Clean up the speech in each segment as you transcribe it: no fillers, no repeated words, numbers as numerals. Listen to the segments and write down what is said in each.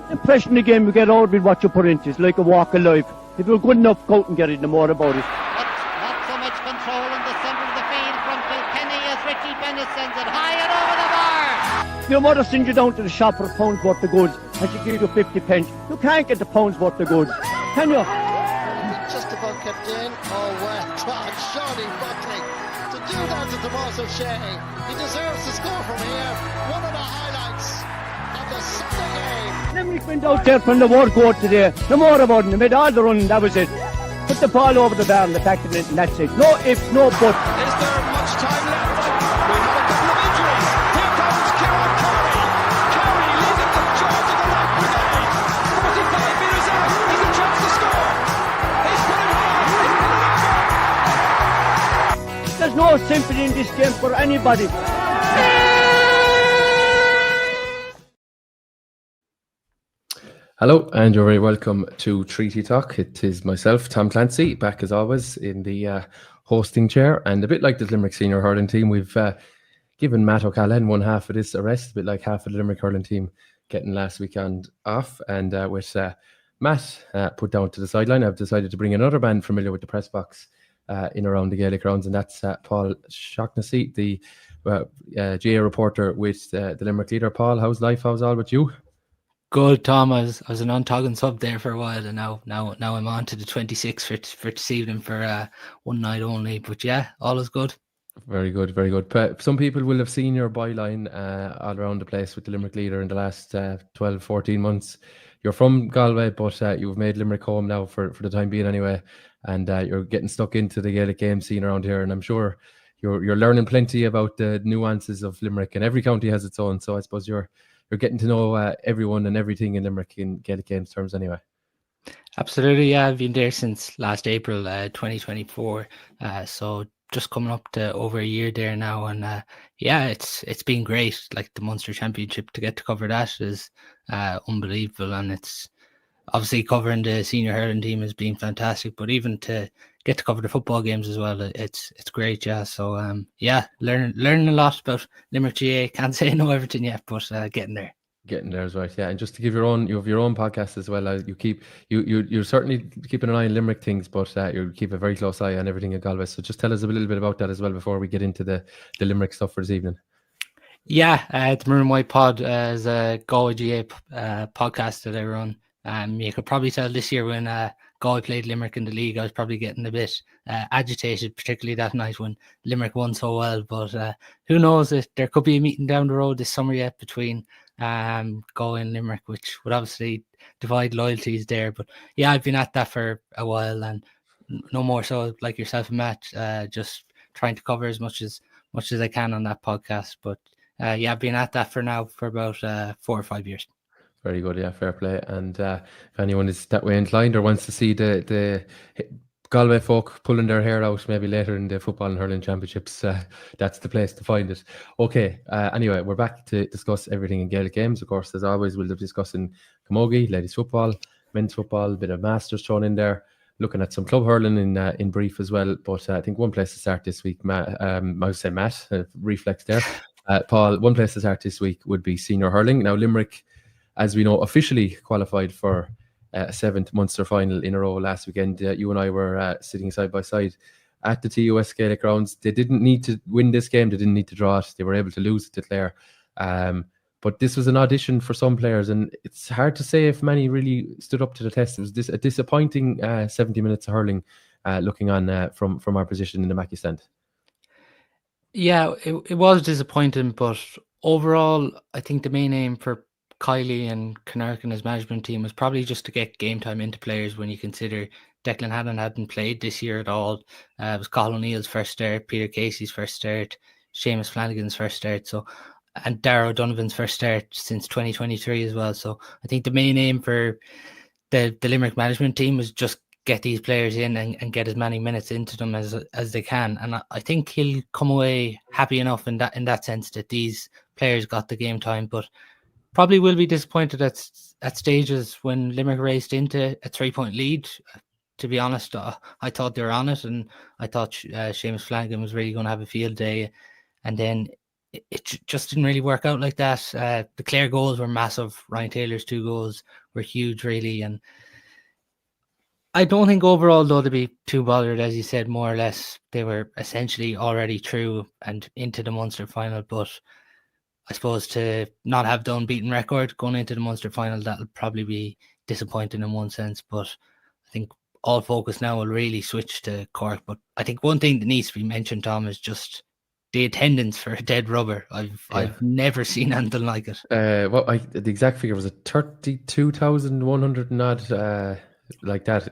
The impression the game you get out with what you put into it. It's like a walk of life. If you're good enough, go out and get it, no more about it. Not so much control in the centre of the field from Kilkenny as Richie Bennett sends it high and over the bar. Your mother sends you down to the shop for a pound's worth of goods and she gives you 50 pence. You can't get the pound's worth of goods, can you? Just about kept in. Oh, well done, Shawnee Buckley. To do that to Tomas O'Shea. He deserves to score from here. One of the highlights of the Sunday game. Limerick went out there from the word go today. No more about it. They made all the running, that was it. Put the ball over the bar and the back of it, and that's it. No ifs, no buts. Is there much time left? We have a couple of injuries. Here comes Kieran Carey. Carey leading the charge of the right brigade. 45 metres out. He's a chance to score. He's put it high. There's no sympathy in this game for anybody. Hello, and you're very welcome to Treaty Talk. It is myself, Tom Clancy, back as always in the hosting chair. And a bit like the Limerick senior hurling team, we've given Matt O'Callaghan one half of this arrest, a bit like half of the Limerick hurling team getting last weekend off. And with Matt put down to the sideline, I've decided to bring another man familiar with the press box in around the Gaelic grounds, and that's Paul Shaughnessy, the GA reporter with the Limerick Leader. Paul, how's life? How's all with you? Good, Tom. I was an on-togging sub there for a while, and now I'm on to the 26 for this evening for one night only. But yeah, all is good. Very good, very good. Some people will have seen your byline all around the place with the Limerick Leader in the last 12, 14 months. You're from Galway, but you've made Limerick home now for the time being anyway, and you're getting stuck into the Gaelic game scene around here, and I'm sure you're learning plenty about the nuances of Limerick, and every county has its own, so I suppose you're getting to know everyone and everything in Limerick in Gaelic Games terms anyway. Absolutely, yeah. I've been there since last April 2024, so just coming up to over a year there now, and yeah, it's been great. Like the Munster Championship, to get to cover that is unbelievable, and it's obviously covering the senior hurling team has been fantastic, but even to get to cover the football games as well, it's great, yeah. So yeah, learning a lot about Limerick GA. Can't say no everything yet, but getting there. Getting there is right, yeah. And just to give you have your own podcast as well. You're certainly keeping an eye on Limerick things, but you keep a very close eye on everything in Galway. So just tell us a little bit about that as well before we get into the Limerick stuff for this evening. Yeah, the Maroon White Pod is a Galway GA podcast that I run. You could probably tell this year when Galway played Limerick in the league, I was probably getting a bit agitated, particularly that night when Limerick won so well. But who knows, if there could be a meeting down the road this summer yet between Galway and Limerick, which would obviously divide loyalties there. But yeah, I've been at that for a while, and no more so like yourself and Matt, just trying to cover as much as I can on that podcast. But yeah, I've been at that for about 4 or 5 years. Very good, yeah, fair play. And if anyone is that way inclined or wants to see the Galway folk pulling their hair out maybe later in the football and hurling championships, that's the place to find it. Okay, anyway, we're back to discuss everything in Gaelic Games. Of course, as always, we'll be discussing Camogie, ladies football, men's football, a bit of Masters thrown in there, looking at some club hurling in brief as well. But I think one place to start this week, Matt, I would say Matt, reflex there. Paul, one place to start this week would be senior hurling. Now, Limerick, as we know, officially qualified for a 7th Munster final in a row last weekend. You and I were sitting side by side at the TUS Gaelic grounds. They didn't need to win this game. They didn't need to draw it. They were able to lose it to Clare. But this was an audition for some players, and it's hard to say if many really stood up to the test. It was a disappointing 70 minutes of hurling looking on from our position in the Mackey stand. Yeah, it was disappointing, but overall, I think the main aim for Kylie and Connacht and his management team was probably just to get game time into players when you consider Declan Hannon hadn't played this year at all. It was Colin O'Neill's first start, Peter Casey's first start, Seamus Flanagan's first start, and Darragh Donovan's first start since 2023 as well. So I think the main aim for the Limerick management team was just get these players in and get as many minutes into them as they can. And I think he'll come away happy enough in that sense that these players got the game time, but probably will be disappointed at stages when Limerick raced into a 3-point lead. To be honest, I thought they were on it, and I thought Seamus Flanagan was really going to have a field day. And then it just didn't really work out like that. The Clare goals were massive. Ryan Taylor's 2 goals were huge, really. And I don't think overall, though, to be too bothered. As you said, more or less, they were essentially already through and into the Munster final. But I suppose to not have the unbeaten record going into the Munster final, that'll probably be disappointing in one sense. But I think all focus now will really switch to Cork. But I think one thing that needs to be mentioned, Tom, is just the attendance for a dead rubber. I've never seen anything like it. The exact figure was 32,100 and odd. Like that.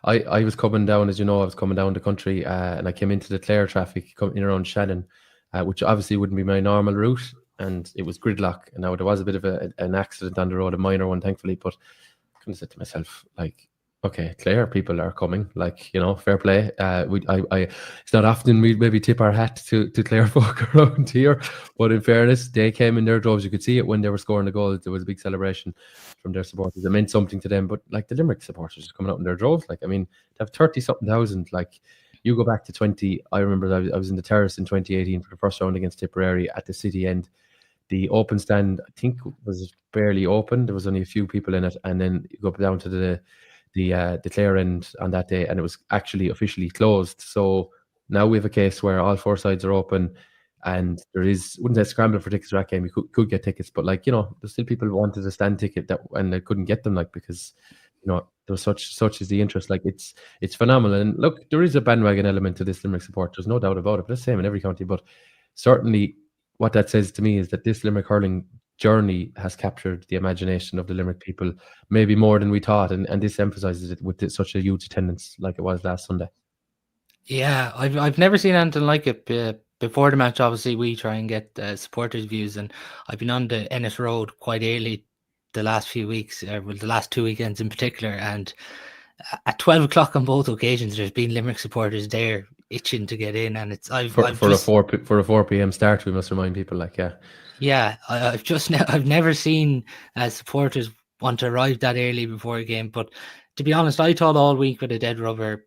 I was coming down, as you know, I was coming down the country, and I came into the Clare traffic coming in around Shannon, which obviously wouldn't be my normal route, and it was gridlock. And now there was a bit of an accident on the road, a minor one, thankfully, but I kind of said to myself, like, okay, Clare people are coming, like, you know, fair play. It's not often we maybe tip our hat to Clare folk around here, but in fairness, they came in their droves. You could see it when they were scoring the goals. There was a big celebration from their supporters. It meant something to them. But like the Limerick supporters just coming out in their droves, like, I mean, to have 30-something thousand, like, you go back to 20. I remember I was in the Terrace in 2018 for the first round against Tipperary at the city end. The open stand, I think, was barely open. There was only a few people in it, and then you go down to the Clare end on that day, and it was actually officially closed. So now we have a case where all 4 sides are open, and there is, wouldn't say scramble for tickets for that game. You could get tickets, but, like, you know, there's still people who wanted a stand ticket and they couldn't get them, like, because, you know, there was such is the interest. Like, it's phenomenal. And look, there is a bandwagon element to this Limerick support. There's no doubt about it. But it's the same in every county. But certainly, what that says to me is that this Limerick hurling journey has captured the imagination of the Limerick people, maybe more than we thought, and this emphasises it with such a huge attendance like it was last Sunday. Yeah, I've never seen anything like it. Before the match, obviously, we try and get supporters' views, and I've been on the Ennis Road quite early the last few weeks, the last 2 weekends in particular, and at 12 o'clock on both occasions, there's been Limerick supporters there itching to get in, and it's a 4 p.m. start. We must remind people, like, I've never seen supporters want to arrive that early before a game. But to be honest, I thought all week with a dead rubber,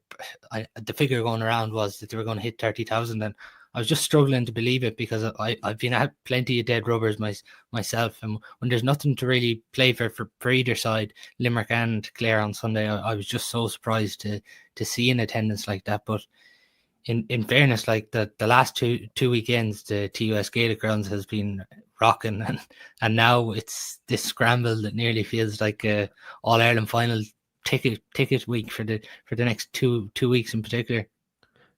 the figure going around was that they were going to hit 30,000, and I was just struggling to believe it, because I've been at plenty of dead rubbers myself, and when there's nothing to really play for either side, Limerick and Clare on Sunday, I was just so surprised to see an attendance like that. But in fairness, like the last two weekends, the TUS Gaelic grounds has been rocking, and now it's this scramble that nearly feels like a All Ireland final ticket week for the next two weeks in particular.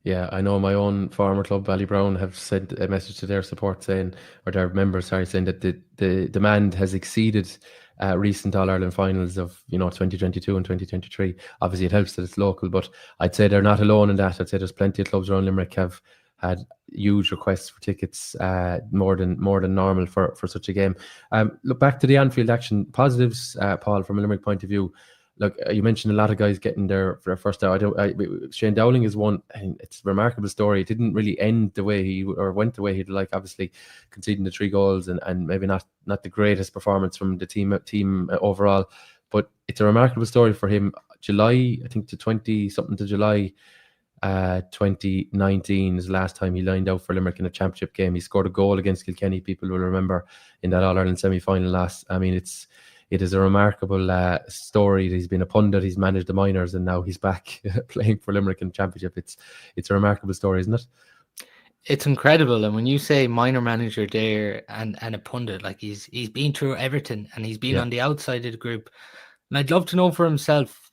Yeah, I know my own former club, Ballybrown, have sent a message to their support saying, or their members, saying that the demand has exceeded recent All Ireland finals of 2022 and 2023. Obviously, it helps that it's local, but I'd say they're not alone in that. I'd say there's plenty of clubs around Limerick have had huge requests for tickets, more than normal for such a game. Look back to the Anfield action. Positives, Paul, from a Limerick point of view. Look, you mentioned a lot of guys getting there for their first hour. Shane Dowling is one, and it's a remarkable story. It didn't really end the way went the way he'd like, obviously conceding the 3 goals and maybe not the greatest performance from the team overall. But it's a remarkable story for him. July, I think, to 20-something to July 2019 is the last time he lined out for Limerick in a championship game. He scored a goal against Kilkenny, people will remember, in that All-Ireland semi-final last. I mean, it is a remarkable story. He's been a pundit, he's managed the minors, and now he's back playing for Limerick in the championship. It's a remarkable story, isn't it? It's incredible. And when you say minor manager there and a pundit, like he's been through everything, and he's been on the outside of the group. And I'd love to know for himself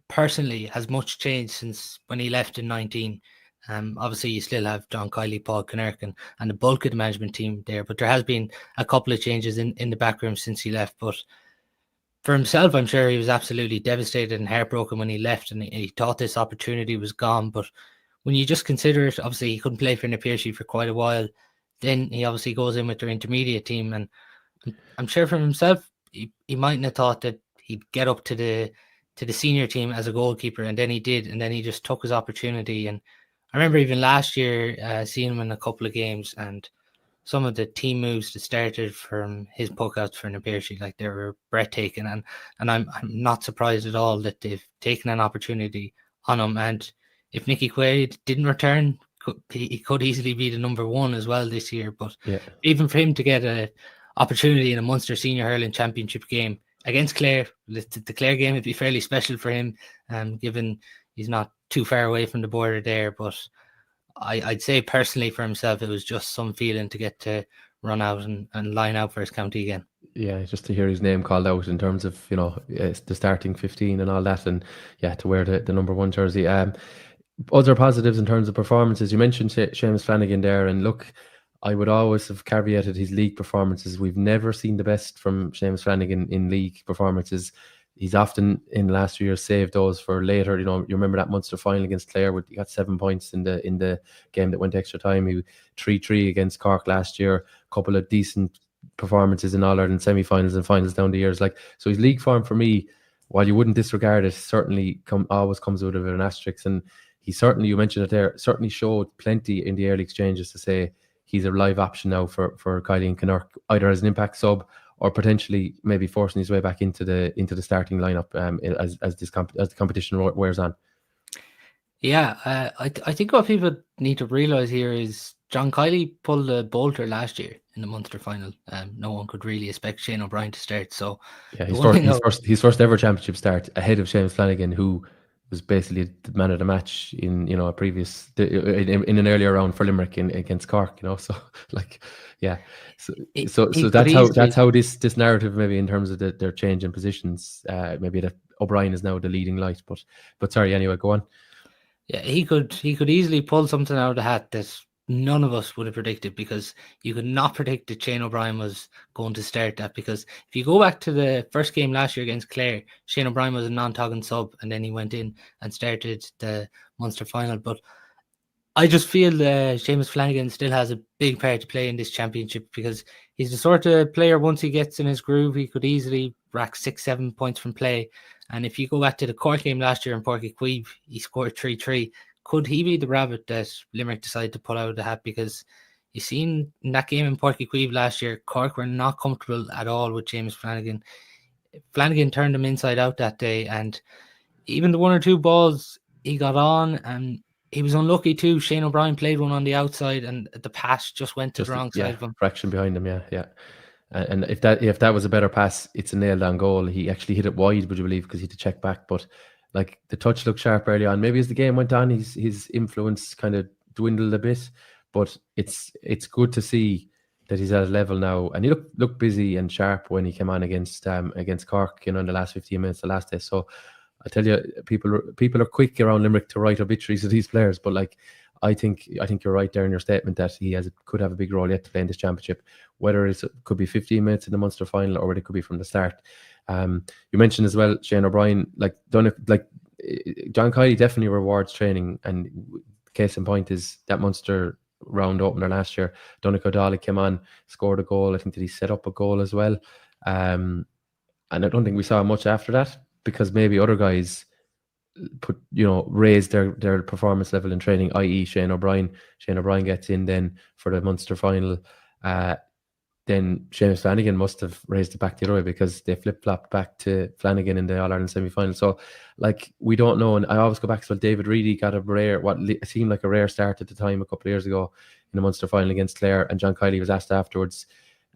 personally, has much changed since when he left in 19? Obviously, you still have John Kiley, Paul Kinnerk, and the bulk of the management team there, but there has been a couple of changes in the back room since he left. But for himself, I'm sure he was absolutely devastated and heartbroken when he left, and he thought this opportunity was gone. But when you just consider it, obviously he couldn't play for Napier for quite a while. Then he obviously goes in with their intermediate team, and I'm sure for himself, he mightn't have thought that he'd get up to the senior team as a goalkeeper, and then he did, and then he just took his opportunity. And I remember even last year seeing him in a couple of games, and some of the team moves that started from his puck out for Napier, like, they were breathtaking, and I'm not surprised at all that they've taken an opportunity on him. And if Nicky Quaid didn't return, he could easily be the number one as well this year. But Yeah. even for him to get an opportunity in a Munster Senior Hurling Championship game against Clare, the Clare game would be fairly special for him, given he's not too far away from the border there. But I'd say personally for himself, it was just some feeling to get to run out and line out for his county again. Yeah, just to hear his name called out in terms of, the starting 15 and all that, and yeah, to wear the number one jersey. Other positives in terms of performances, you mentioned Seamus Flanagan there, and look, I would always have caveated his league performances. We've never seen the best from Seamus Flanagan in league performances. He's often in the last few years saved those for later. You remember that Munster final against Clare, where he got 7 points in the game that went extra time. He 3-3 against Cork last year. A couple of decent performances in All-Ireland semi-finals and finals down the years. So his league form for me, while you wouldn't disregard it, certainly always comes out of an asterisk. And he certainly, you mentioned it there, certainly showed plenty in the early exchanges to say he's a live option now for Kylie and Kinnerk, either as an impact sub or potentially maybe forcing his way back into the starting lineup as the competition wears on. Yeah, I think what people need to realise here is John Kiley pulled a bolter last year in the Munster final. No one could really expect Shane O'Brien to start. So yeah, his first ever championship start ahead of Seamus Flanagan, who was basically the man of the match in a previous in an earlier round for Limerick against Cork. So that's how this narrative, maybe in terms of their change in positions, maybe that O'Brien is now the leading light. But sorry, anyway, go on. Yeah, he could easily pull something out of the hat that none of us would have predicted, because you could not predict that Shane O'Brien was going to start that. Because if you go back to the first game last year against Clare, Shane O'Brien was a non-togging sub, and then he went in and started the Munster final. But I just feel Seamus Flanagan still has a big part to play in this championship, because he's the sort of player, once he gets in his groove, he could easily rack 6-7 points from play. And if you go back to the Cork game last year in Páirc Uí Chaoimh, he scored 3-3. Could he be the rabbit that Limerick decided to pull out of the hat? Because you seen in that game in Páirc Uí Chaoimh last year, Cork were not comfortable at all with Seamus Flanagan. Flanagan turned them inside out that day, and even the one or two balls he got on, and he was unlucky too. Shane O'Brien played one on the outside, and the pass just went to the wrong side of him. Fraction behind him, yeah. And if that was a better pass, it's a nailed on goal. He actually hit it wide, would you believe, because he had to check back. But the touch looked sharp early on. Maybe as the game went on, his influence kind of dwindled a bit. But it's good to see that he's at a level now, and he looked busy and sharp when he came on against Cork, in the last 15 minutes, the last day. So I tell you, people are quick around Limerick to write obituaries of these players, but I think you're right there in your statement that he could have a big role yet to play in this championship, whether it could be 15 minutes in the Munster final or whether it could be from the start. You mentioned as well Shane O'Brien, John Kiley definitely rewards training, and case in point is that Munster round opener last year. Donnacha O'Donnell came on, scored a goal. I think that he set up a goal as well, and I don't think we saw much after that, because maybe other guys raised their performance level in training, i.e. Shane O'Brien. Shane O'Brien gets in then for the Munster final. Then Seamus Flanagan must have raised it back the other way, because they flip-flopped back to Flanagan in the All-Ireland semi-final. So, we don't know. And I always go back to David Reedy got what seemed like a rare start at the time a couple of years ago in the Munster final against Clare. And John Kiley was asked afterwards,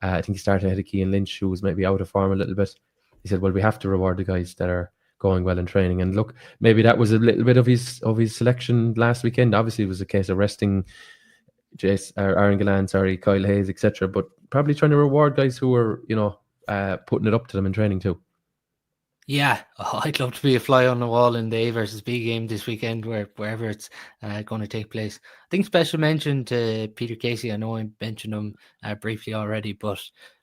I think he started ahead of Cian Lynch, who was maybe out of form a little bit. He said, well, we have to reward the guys that are going well in training. And look, maybe that was a little bit of his selection last weekend. Obviously, it was a case of resting Aaron Gillan, Kyle Hayes, etc. But probably trying to reward guys who were, putting it up to them in training too. Yeah, I'd love to be a fly on the wall in the A versus B game this weekend, wherever it's going to take place. I think special mention to Peter Casey. I know I mentioned him briefly already, but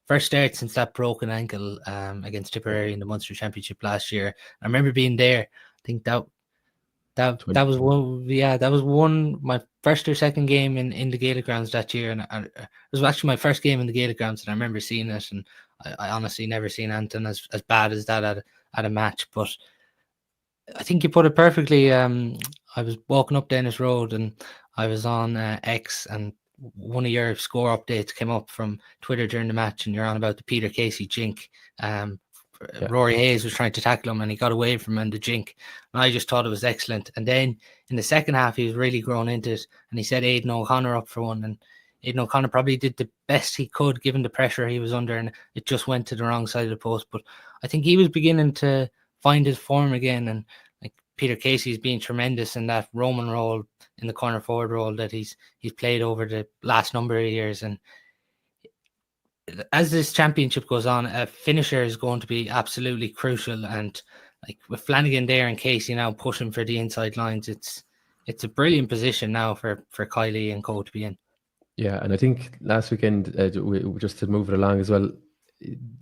first start since that broken ankle against Tipperary in the Munster Championship last year. I remember being there. I think that was one. Yeah, that was my first or second game in the Gaelic grounds that year, and it was actually my first game in the Gaelic grounds, and I remember seeing it, and I honestly never seen anything as bad as that at a match. But I think you put it perfectly. I was walking up Dennis Road, and I was on X, and one of your score updates came up from Twitter during the match, and you're on about the Peter Casey jink. Rory Hayes was trying to tackle him and he got away from him in the jink. And I just thought it was excellent. And then in the second half, he was really grown into it. And he set Aidan O'Connor up for one. And Aidan O'Connor probably did the best he could given the pressure he was under. And it just went to the wrong side of the post. But I think he was beginning to find his form again. And like Peter Casey's been tremendous in that Roman role, in the corner forward role that he's played over the last number of years. And as this championship goes on, a finisher is going to be absolutely crucial. And like with Flanagan there and Casey now pushing for the inside lines, it's a brilliant position now for Kylie and co to be in. Yeah, and I think last weekend, just to move it along as well,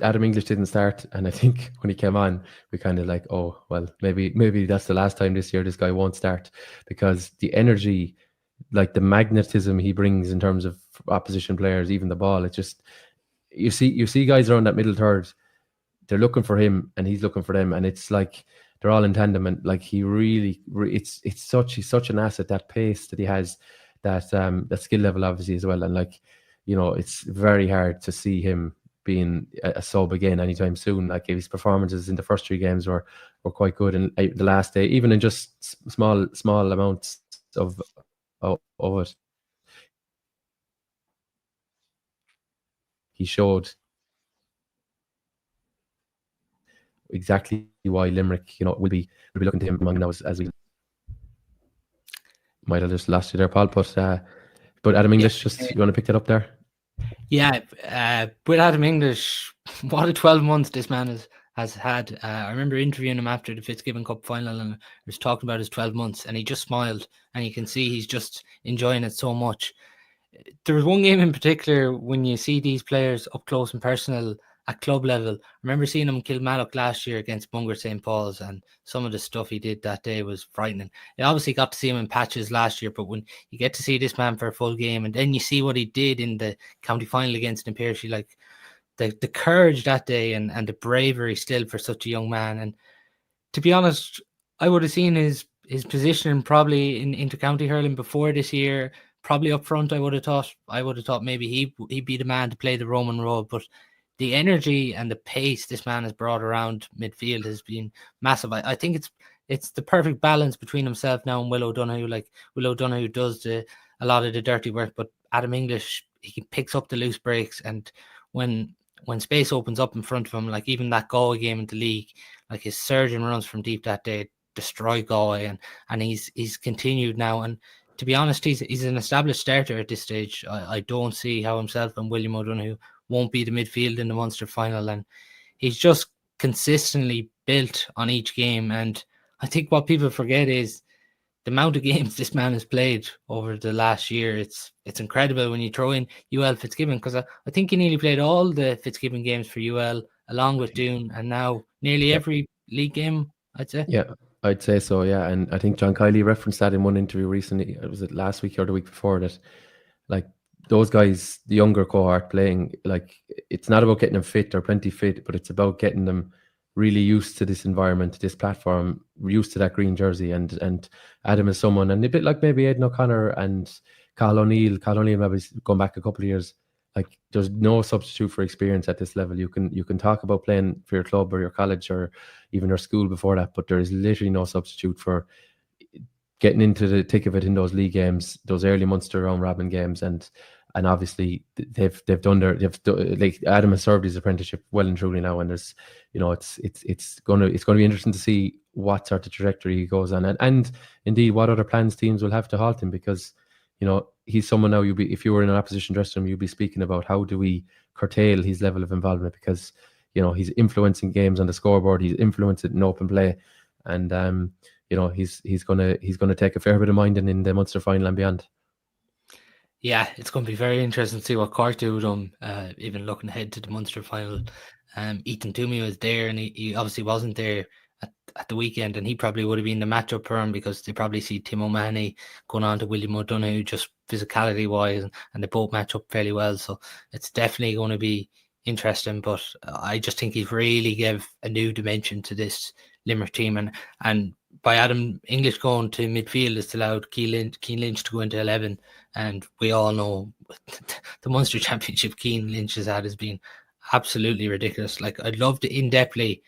Adam English didn't start, and I think when he came on, we kind of like, oh well, maybe that's the last time this year this guy won't start, because the energy, like the magnetism he brings in terms of opposition players, even the ball, it's just. You see guys around that middle third, they're looking for him and he's looking for them, and it's like they're all in tandem. And like he really, he's such an asset, that pace that he has, that skill level obviously as well. And like, you know, it's very hard to see him being a sub again anytime soon. Like his performances in the first 3 games were quite good, and the last day, even in just small amounts of it, he showed exactly why Limerick, you know, will be looking to him among those, as we might have just lost you there, Paul. But Adam English, just you want to pick that up there? Yeah, with Adam English, what a 12 months this man has had. I remember interviewing him after the Fitzgibbon Cup final, and I was talking about his 12 months, and he just smiled, and you can see he's just enjoying it so much. There was one game in particular when you see these players up close and personal at club level. I remember seeing him kill Kilmallock last year against Bungor St. Paul's, and some of the stuff he did that day was frightening. You obviously got to see him in patches last year, but when you get to see this man for a full game, and then you see what he did in the county final against Impershi, like the courage that day and the bravery still for such a young man. And to be honest, I would have seen his position probably in inter-county hurling before this year. Probably up front, I would have thought maybe he'd be the man to play the Roman role. But the energy and the pace this man has brought around midfield has been massive. I think it's the perfect balance between himself now and Will O'Donoghue. Like Will O'Donoghue does a lot of the dirty work, but Adam English, he picks up the loose breaks, and when space opens up in front of him, like even that Galway game in the league, like his surging runs from deep that day destroyed Galway, and he's continued now. And to be honest, he's an established starter at this stage. I don't see how himself and William O'Donoghue won't be the midfield in the Munster final, and he's just consistently built on each game. And I think what people forget is the amount of games this man has played over the last year. It's incredible when you throw in UL Fitzgibbon, because I think he nearly played all the Fitzgibbon games for UL along with Doon, and now nearly every league game, I'd say. Yeah, I'd say so, yeah. And I think John Kiley referenced that in one interview recently. Was it last week or the week before, that like those guys, the younger cohort playing, like it's not about getting them fit or plenty fit, but it's about getting them really used to this environment, to this platform, used to that green jersey. And Adam is someone, and a bit like maybe Aidan O'Connor and Carl O'Neill maybe going back a couple of years, like there's no substitute for experience at this level. You can talk about playing for your club or your college or even your school before that, but there is literally no substitute for getting into the thick of it in those league games, those early Munster round robin games. And obviously they've done like Adam has served his apprenticeship well and truly now, and there's, you know, it's going to be interesting to see what sort of trajectory he goes on, and indeed what other plans teams will have to halt him, because, you know, he's someone now if you were in an opposition dressing room, you'd be speaking about how do we curtail his level of involvement, because, you know, he's influencing games on the scoreboard, he's influencing in open play, and you know, he's gonna take a fair bit of minding in the Munster final and beyond. Yeah, it's going to be very interesting to see what Cork do with him, even looking ahead to the Munster final. Ethan Toomey was there, and he obviously wasn't there at the weekend, and he probably would have been the matchup for him, because they probably see Tim O'Mahony going on to William O'Donoghue just physicality-wise, and they both match up fairly well. So it's definitely going to be interesting, but I just think he's really give a new dimension to this Limerick team, and by Adam English going to midfield, it's allowed Keane Lynch to go into 11, and we all know the Munster Championship Keane Lynch has had has been absolutely ridiculous. Like, I'd love to in-depthly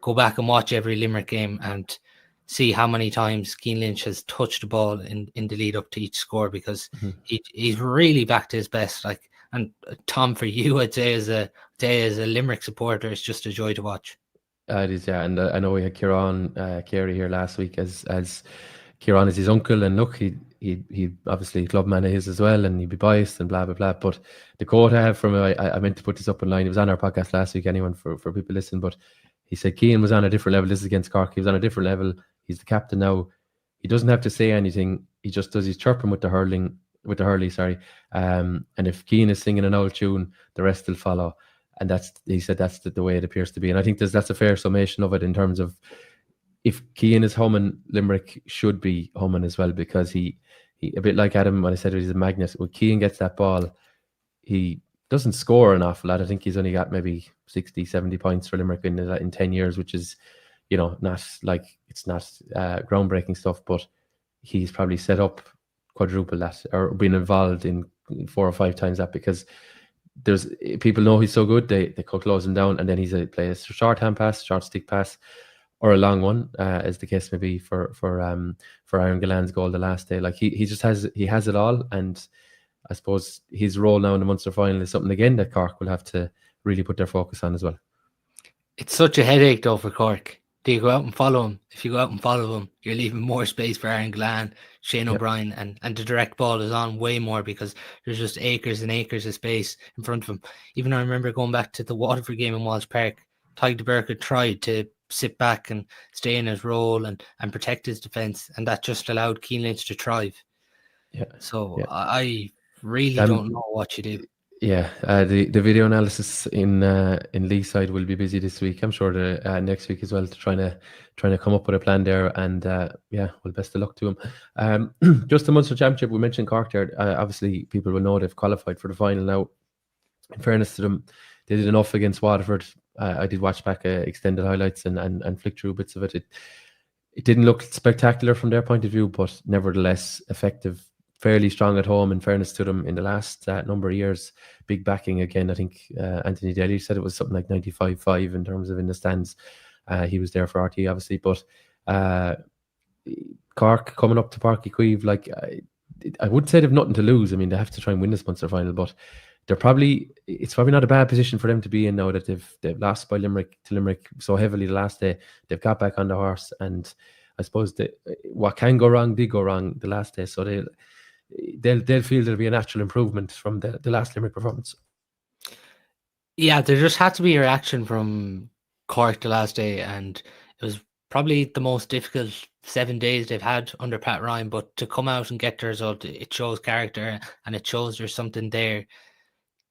go back and watch every Limerick game and see how many times Cian Lynch has touched the ball in the lead up to each score, because he's really back to his best. Like, and Tom, for you, I'd say as a Limerick supporter, it's just a joy to watch. It is, yeah, and I know we had Kieran Carey here last week, as Kieran is his uncle, and look, he obviously club man is as well, and he'd be biased and blah blah blah. But the quote I have from him, I meant to put this up online. It was on our podcast last week, anyone for people listening, but he said Cian was on a different level. This is against Cork. He was on a different level. He's the captain now. He doesn't have to say anything. He just does his chirping with the hurley, sorry. And if Cian is singing an old tune, the rest will follow. And he said that's the way it appears to be. And I think that's a fair summation of it, in terms of, if Cian is humming, Limerick should be humming as well, because he a bit like Adam when I said he's a magnet. When Cian gets that ball, he doesn't score an awful lot. I think he's only got maybe 60, 70 points for Limerick in 10 years, which is, not like, it's not groundbreaking stuff, but he's probably set up quadruple that, or been involved in 4 or 5 times that, because there's people know he's so good, they could close him down, and then he's play a short hand pass, short stick pass, or a long one, as the case may be for Aaron Gillan's goal the last day. Like, he just has it all, and I suppose his role now in the Munster final is something again that Cork will have to really put their focus on as well. It's such a headache though for Cork. Do you go out and follow him? If you go out and follow him, you're leaving more space for Aaron Gillan, Shane O'Brien, and the direct ball is on way more, because there's just acres and acres of space in front of him. Even I remember going back to the Waterford game in Walsh Park, Tadhg de Burke tried to sit back and stay in his role and protect his defence, and that just allowed Cian Lynch to thrive. Yeah. So yeah. I really don't know what you do. Yeah, the video analysis in Lee's side will be busy this week. I'm sure the next week as well, to trying to come up with a plan there. And well, best of luck to him. Just the Munster Championship, we mentioned Cork there. Obviously, people will know they've qualified for the final now. In fairness to them, they did enough against Waterford. I did watch back extended highlights and flick through bits of it. It didn't look spectacular from their point of view, but nevertheless effective. Fairly strong at home, in fairness to them, in the last number of years. Big backing again. I think Anthony Daly said it was something like 95-5 in terms of in the stands. He was there for RT, obviously, but Cork coming up to Páirc Uí Chaoimh, like I would say they've nothing to lose. I mean, they have to try and win this Munster final, but it's probably not a bad position for them to be in now that they've lost by Limerick so heavily the last day. They've got back on the horse, and I suppose what can go wrong did go wrong the last day, so they'll feel there'll be a natural improvement from the last Limerick performance. Yeah, there just had to be a reaction from Cork the last day, and it was probably the most difficult 7 days they've had under Pat Ryan, but to come out and get the result, it shows character, and it shows there's something there.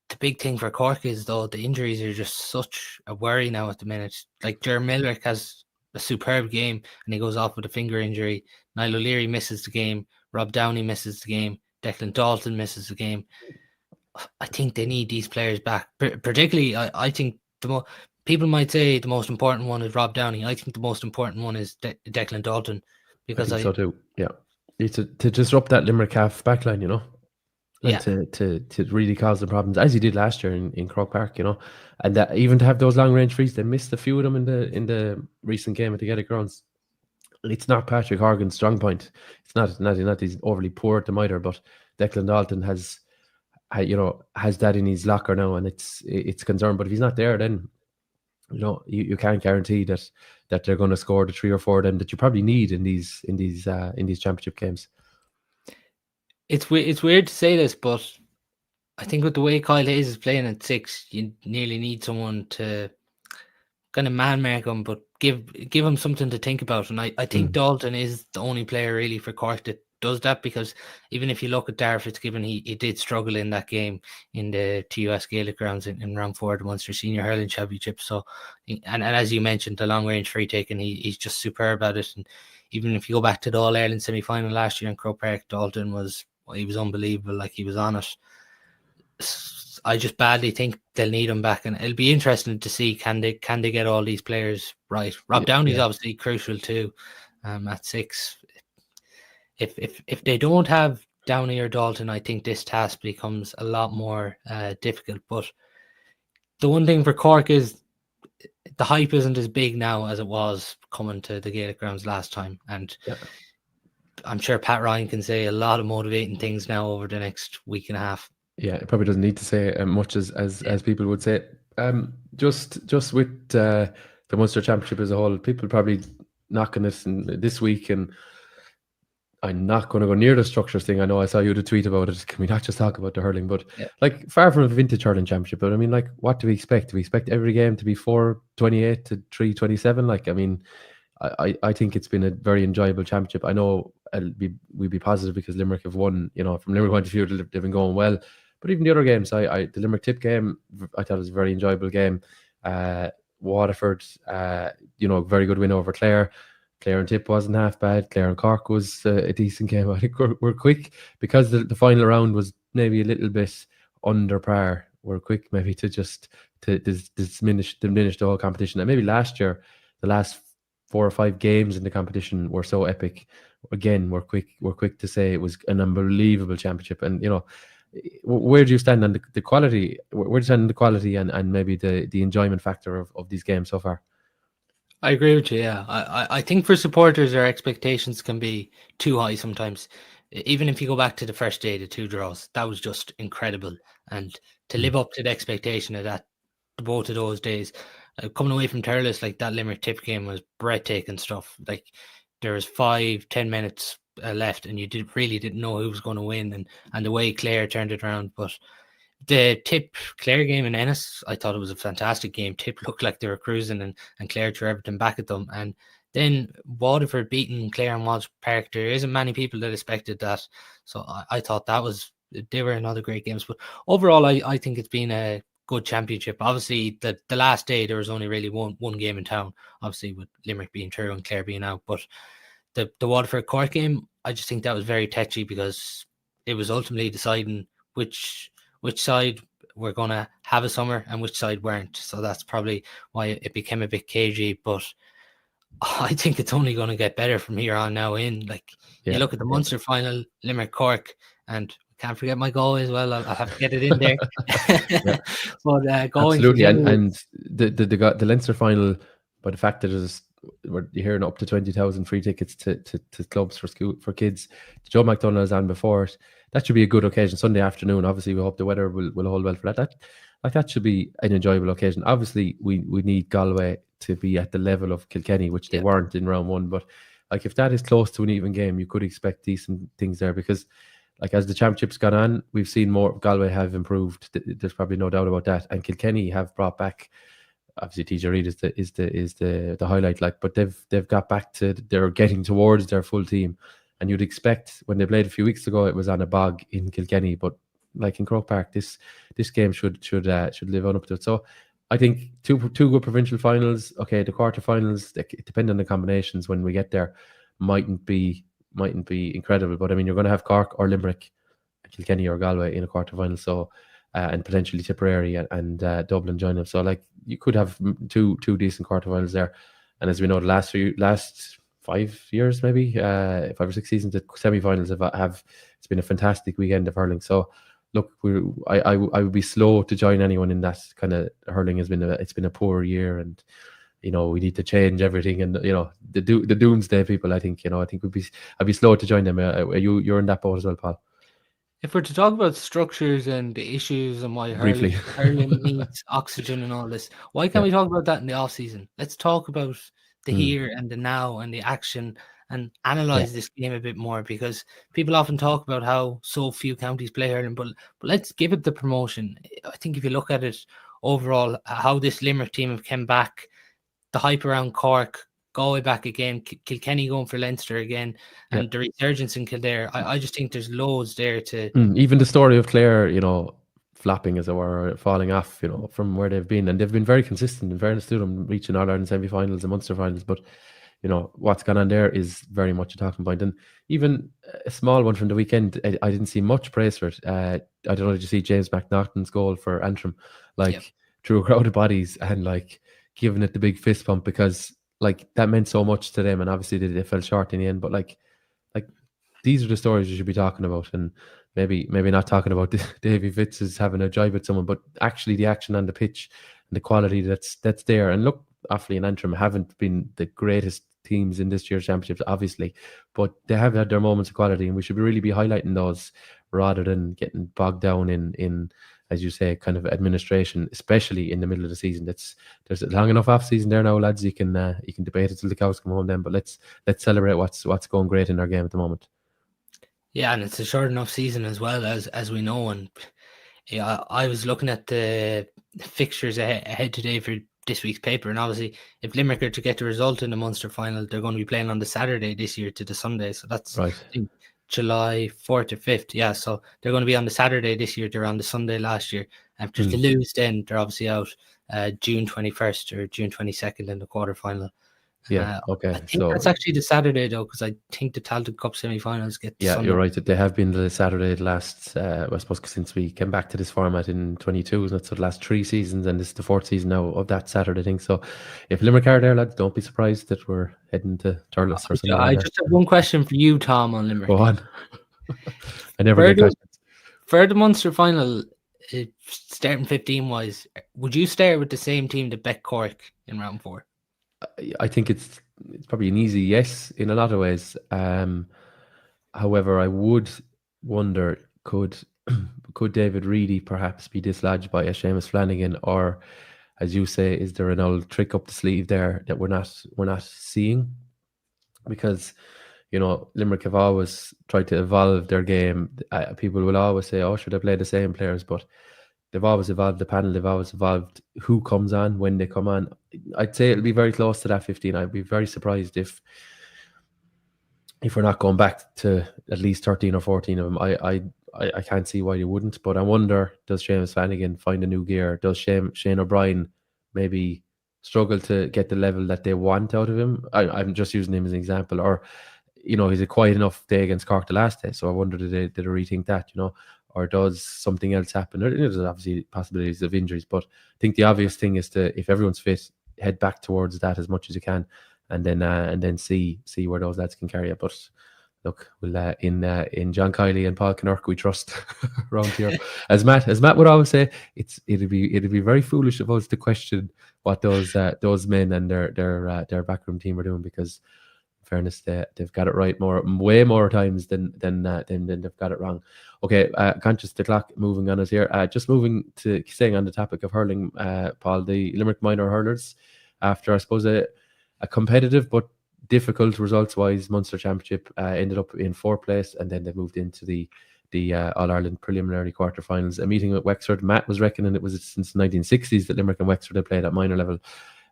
The big thing for Cork is, though, the injuries are just such a worry now at the minute. Like, Jeremy Millick has a superb game and he goes off with a finger injury. Niall O'Leary misses the game. Rob Downey misses the game. Declan Dalton misses the game. I think they need these players back. Particularly, I think people might say the most important one is Rob Downey. I think the most important one is Declan Dalton, because I think so too. Yeah, it's to disrupt that Limerick half backline, you know. Yeah. To really cause the problems, as he did last year in Croke Park, you know, and that even to have those long range frees, they missed a few of them in the recent game at the Gaelic Grounds. It's not Patrick Horgan's strong point. It's not he's overly poor at them either, but Declan Dalton has that in his locker now, and it's concerned. But if he's not there, then you can't guarantee that they're going to score the 3 or 4 of them that you probably need in these championship games. It's weird to say this, but I think with the way Kyle Hayes is playing at 6, you nearly need someone to kind of man-mark him, but give him something to think about. And I think Dalton is the only player really for Cork that does that, because even if you look at Darragh Fitzgibbon, he did struggle in that game in the TUS Gaelic Grounds in round 4 of the Munster Senior Hurling Championship. So, and as you mentioned, the long-range free taking, he's just superb at it. And even if you go back to the All-Ireland semi-final last year in Croke Park, Dalton was unbelievable. Like, he was on it. I just badly think they'll need him back, and it'll be interesting to see can they get all these players right. Rob Downey's obviously crucial too, at 6. If they don't have Downey or Dalton, I think this task becomes a lot more difficult. But the one thing for Cork is the hype isn't as big now as it was coming to the Gaelic grounds last time. And I'm sure Pat Ryan can say a lot of motivating things now over the next week and a half. Yeah, it probably doesn't need to say much as people would say. Just with the Munster Championship as a whole, people probably knocking it this week, and I'm not going to go near the structures thing. I know I saw you the tweet about it. Can we not just talk about the hurling? But like, far from a vintage hurling championship, but I mean, like, what do we expect? Do we expect every game to be 4-28 to 3-27? Like, I mean, I think it's been a very enjoyable championship. I know we'd be positive because Limerick have won. You know, from Limerick point of view, they've been going well. But even the other games, the Limerick Tip game, I thought it was a very enjoyable game. Waterford, very good win over Clare. Clare and Tip wasn't half bad. Clare and Cork was a decent game. I think we're quick because the final round was maybe a little bit under par. We're quick maybe to just to diminish the whole competition. And maybe last year, the last 4 or 5 games in the competition were so epic. Again, we're quick to say it was an unbelievable championship. And where do you stand on the quality? Where do you stand on the quality and maybe the enjoyment factor of these games so far? I agree with you. Yeah, I think for supporters, their expectations can be too high sometimes. Even if you go back to the first day, the 2 draws, that was just incredible. And to live up to the expectation of that, both of those days, coming away from Thurles, like that Limerick Tip game was breathtaking stuff. Like there was 5-10 minutes left, and you really didn't know who was going to win, and the way Clare turned it around. But the Tip Clare game in Ennis, I thought it was a fantastic game. Tip looked like they were cruising, and Clare threw everything back at them. And then Waterford beating Clare in Walsh Park, there isn't many people that expected that. So I thought they were another great games. But overall, I think it's been a good championship. Obviously, the last day there was only really one game in town, obviously with Limerick being through and Clare being out. But the Waterford Cork game, I just think that was very touchy because it was ultimately deciding which side we're going to have a summer and which side weren't. So that's probably why it became a bit cagey. But I think it's only going to get better from here on now in. Like, you look at the Munster final, Limerick Cork, and can't forget my goal as well. I'll have to get it in there. But going absolutely, and the Leinster final, by the fact that you're hearing up to 20,000 free tickets to clubs for kids. Joe McDonald's on before it. That should be a good occasion. Sunday afternoon. Obviously, we hope the weather will hold well for that. That should be an enjoyable occasion. Obviously, we need Galway to be at the level of Kilkenny, which they weren't in round 1. But like, if that is close to an even game, you could expect decent things there, because like, as the championship's gone on, we've seen more. Galway have improved. There's probably no doubt about that. And Kilkenny have brought back. Obviously, TJ Reid is the highlight. Like, but they've got back to, they're getting towards their full team. And you'd expect, when they played a few weeks ago, it was on a bog in Kilkenny, but like in Croke Park, this game should live on up to it. So I think two good provincial finals. Okay, the quarterfinals, it depends on the combinations when we get there. Mightn't be incredible, but I mean, you're going to have Cork or Limerick, Kilkenny or Galway in a quarterfinal. So and potentially Tipperary and Dublin join them. So like, you could have two decent quarterfinals there. And as we know, the last 5 years, maybe 5 or 6 seasons, the semi-finals have it's been a fantastic weekend of hurling. So look, I would be slow to join anyone in that kind of hurling. It's been a poor year, and we need to change everything. And the doomsday people, I think I'd be slow to join them. You're in that boat as well, Paul. If we're to talk about structures and the issues and why hurling needs oxygen and all this, why can't we talk about that in the off season? Let's talk about the here and the now and the action, and analyze this game a bit more, because people often talk about how so few counties play hurling, but let's give it the promotion. I think if you look at it overall, how this Limerick team have come back, the hype around Cork, Galway back again, Kilkenny going for Leinster again, and the resurgence in Kildare, I just think there's loads there to... Even the story of Clare, flopping, as it were, falling off, from where they've been. And they've been very consistent, in fairness to them, reaching All-Ireland semi-finals and Munster finals. But, what's gone on there is very much a talking point. And even a small one from the weekend, I didn't see much praise for it. I don't know, did you see James McNaughton's goal for Antrim? Through a crowd of bodies, and, giving it the big fist pump, because, that meant so much to them. And obviously they fell short in the end. But, these are the stories you should be talking about. And maybe not talking about Davy Fitz is having a jibe with someone, but actually the action on the pitch and the quality that's there. And look, Offaly and Antrim haven't been the greatest teams in this year's championships, obviously, but they have had their moments of quality, and we should really be highlighting those rather than getting bogged down in as you say, kind of administration, especially in the middle of the season. There's a long enough off season there now, lads. You can debate it till the cows come home then, but let's celebrate what's going great in our game at the moment. Yeah, and it's a short enough season as well, as we know. And yeah, I was looking at the fixtures ahead today for this week's paper, and obviously if Limerick are to get the result in the Munster final, they're going to be playing on the Saturday this year to the Sunday. So that's right. I think July 4th or 5th. Yeah, so they're going to be on the Saturday this year. They're on the Sunday last year. And if to lose, then they're obviously out June 21st or June 22nd in the quarterfinal. Yeah, okay. I think that's actually the Saturday, though, because I think the Tailteann Cup semi-finals get Sunday. You're right. They have been the Saturday last, I suppose, since we came back to this format in 22, isn't it? So the last 3 seasons, and this is the 4th season now of that Saturday thing. So if Limerick are there, lads, don't be surprised that we're heading to Thurles or something I just have one question for you, Tom, on Limerick. Go on. I never get questions. For the Munster final, starting 15-wise, would you start with the same team that bet Cork in round 4? I think it's probably an easy yes in a lot of ways. However, I would wonder, could David Reedy perhaps be dislodged by a Seamus Flanagan, or, as you say, is there an old trick up the sleeve there that we're not seeing? Because Limerick have always tried to evolve their game. People will always say, "Oh, should I play the same players?" But they've always evolved the panel. They've always evolved who comes on, when they come on. I'd say it'll be very close to that 15. I'd be very surprised if we're not going back to at least 13 or 14 of them. I can't see why you wouldn't. But I wonder, does Seamus Flanagan find a new gear? Does Shane O'Brien maybe struggle to get the level that they want out of him? I'm just using him as an example. Or, he's a quiet enough day against Cork the last day. So I wonder, did they rethink that, or does something else happen? There's obviously possibilities of injuries, but I think the obvious thing is to, if everyone's fit, head back towards that as much as you can, and then see where those lads can carry it. But look, we'll in John Kiley and Paul Kinnerk we trust around here. As Matt would always say, it'd be very foolish of us to question what those men and their backroom team are doing, because in fairness, they've got it right way more times than they've got it wrong. Okay, conscious the clock moving on us here. Just moving to staying on the topic of hurling, Paul, the Limerick minor hurlers, after I suppose a competitive but difficult results-wise Munster Championship, ended up in 4th place, and then they moved into the All-Ireland preliminary quarterfinals. A meeting with Wexford. Matt was reckoning it was since the 1960s that Limerick and Wexford had played at minor level,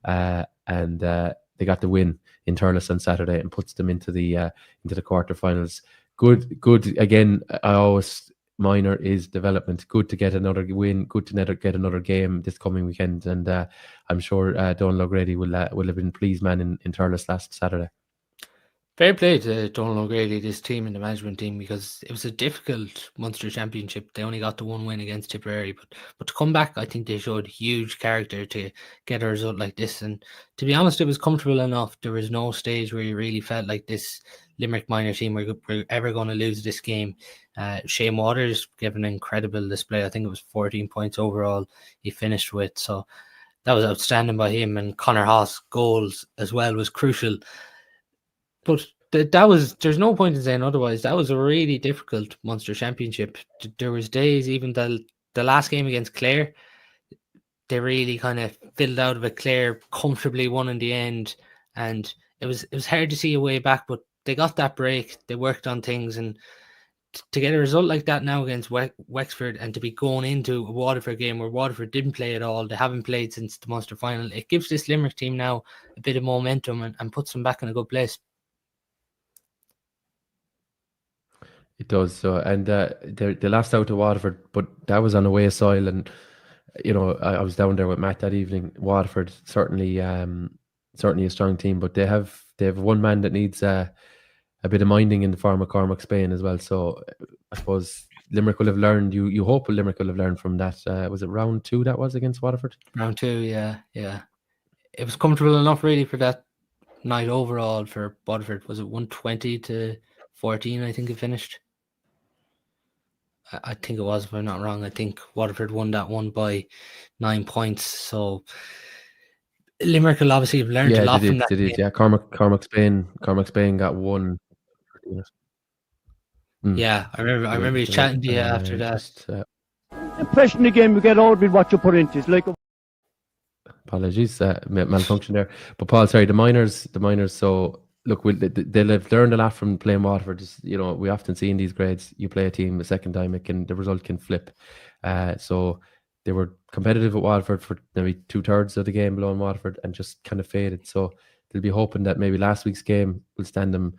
and they got the win in Thurles on Saturday and puts them into the quarterfinals. Good again. I always, minor is development. Good to get another win. Good to get another game this coming weekend, and I'm sure Donal O'Grady will have been pleased man in Thurles last Saturday. Fair play to Donal O'Grady, this team and the management team, because it was a difficult Munster Championship. They only got the 1 win against Tipperary, but to come back, I think they showed huge character to get a result like this. And to be honest, it was comfortable enough. There was no stage where you really felt like this Limerick minor team were ever going to lose this game. Shane Waters gave an incredible display. I think it was 14 points overall he finished with. So that was outstanding by him. And Conor Haas' goals as well was crucial. But there's no point in saying otherwise. That was a really difficult Munster Championship. There was days, even the last game against Clare, they really kind of filled out of it. Clare comfortably won in the end, and it was hard to see a way back, but they got that break. They worked on things, and to get a result like that now against Wexford, and to be going into a Waterford game where Waterford didn't play at all, they haven't played since the Munster final, it gives this Limerick team now a bit of momentum and puts them back in a good place. It does. So, and they lost out to Waterford, but that was on away soil. And I was down there with Matt that evening. Waterford certainly a strong team, but they have one man that needs a bit of minding in the form of Cormac Spain as well. So I suppose Limerick will have learned. You hope Limerick will have learned from that. Was it round 2 that was against Waterford? Round 2, yeah. It was comfortable enough really for that night overall for Waterford. Was it 120-14? I think it finished. I think it was, if I'm not wrong. I think Waterford won that one by 9 points. So Limerick will obviously have learned a Yeah, lot from that they did. game. Yeah, Cormac Spain got one. Yeah, I remember you They did. chatting to you after that. The impression again we get out with what you put into it. It's like Apologies, malfunction there. But Paul, sorry, the minors. So look, they'll have learned a lot from playing Waterford. We often see in these grades, you play a team a second time, the result can flip. So they were competitive at Waterford for maybe 2/3 of the game below in Waterford, and just kind of faded. So they'll be hoping that maybe last week's game will stand them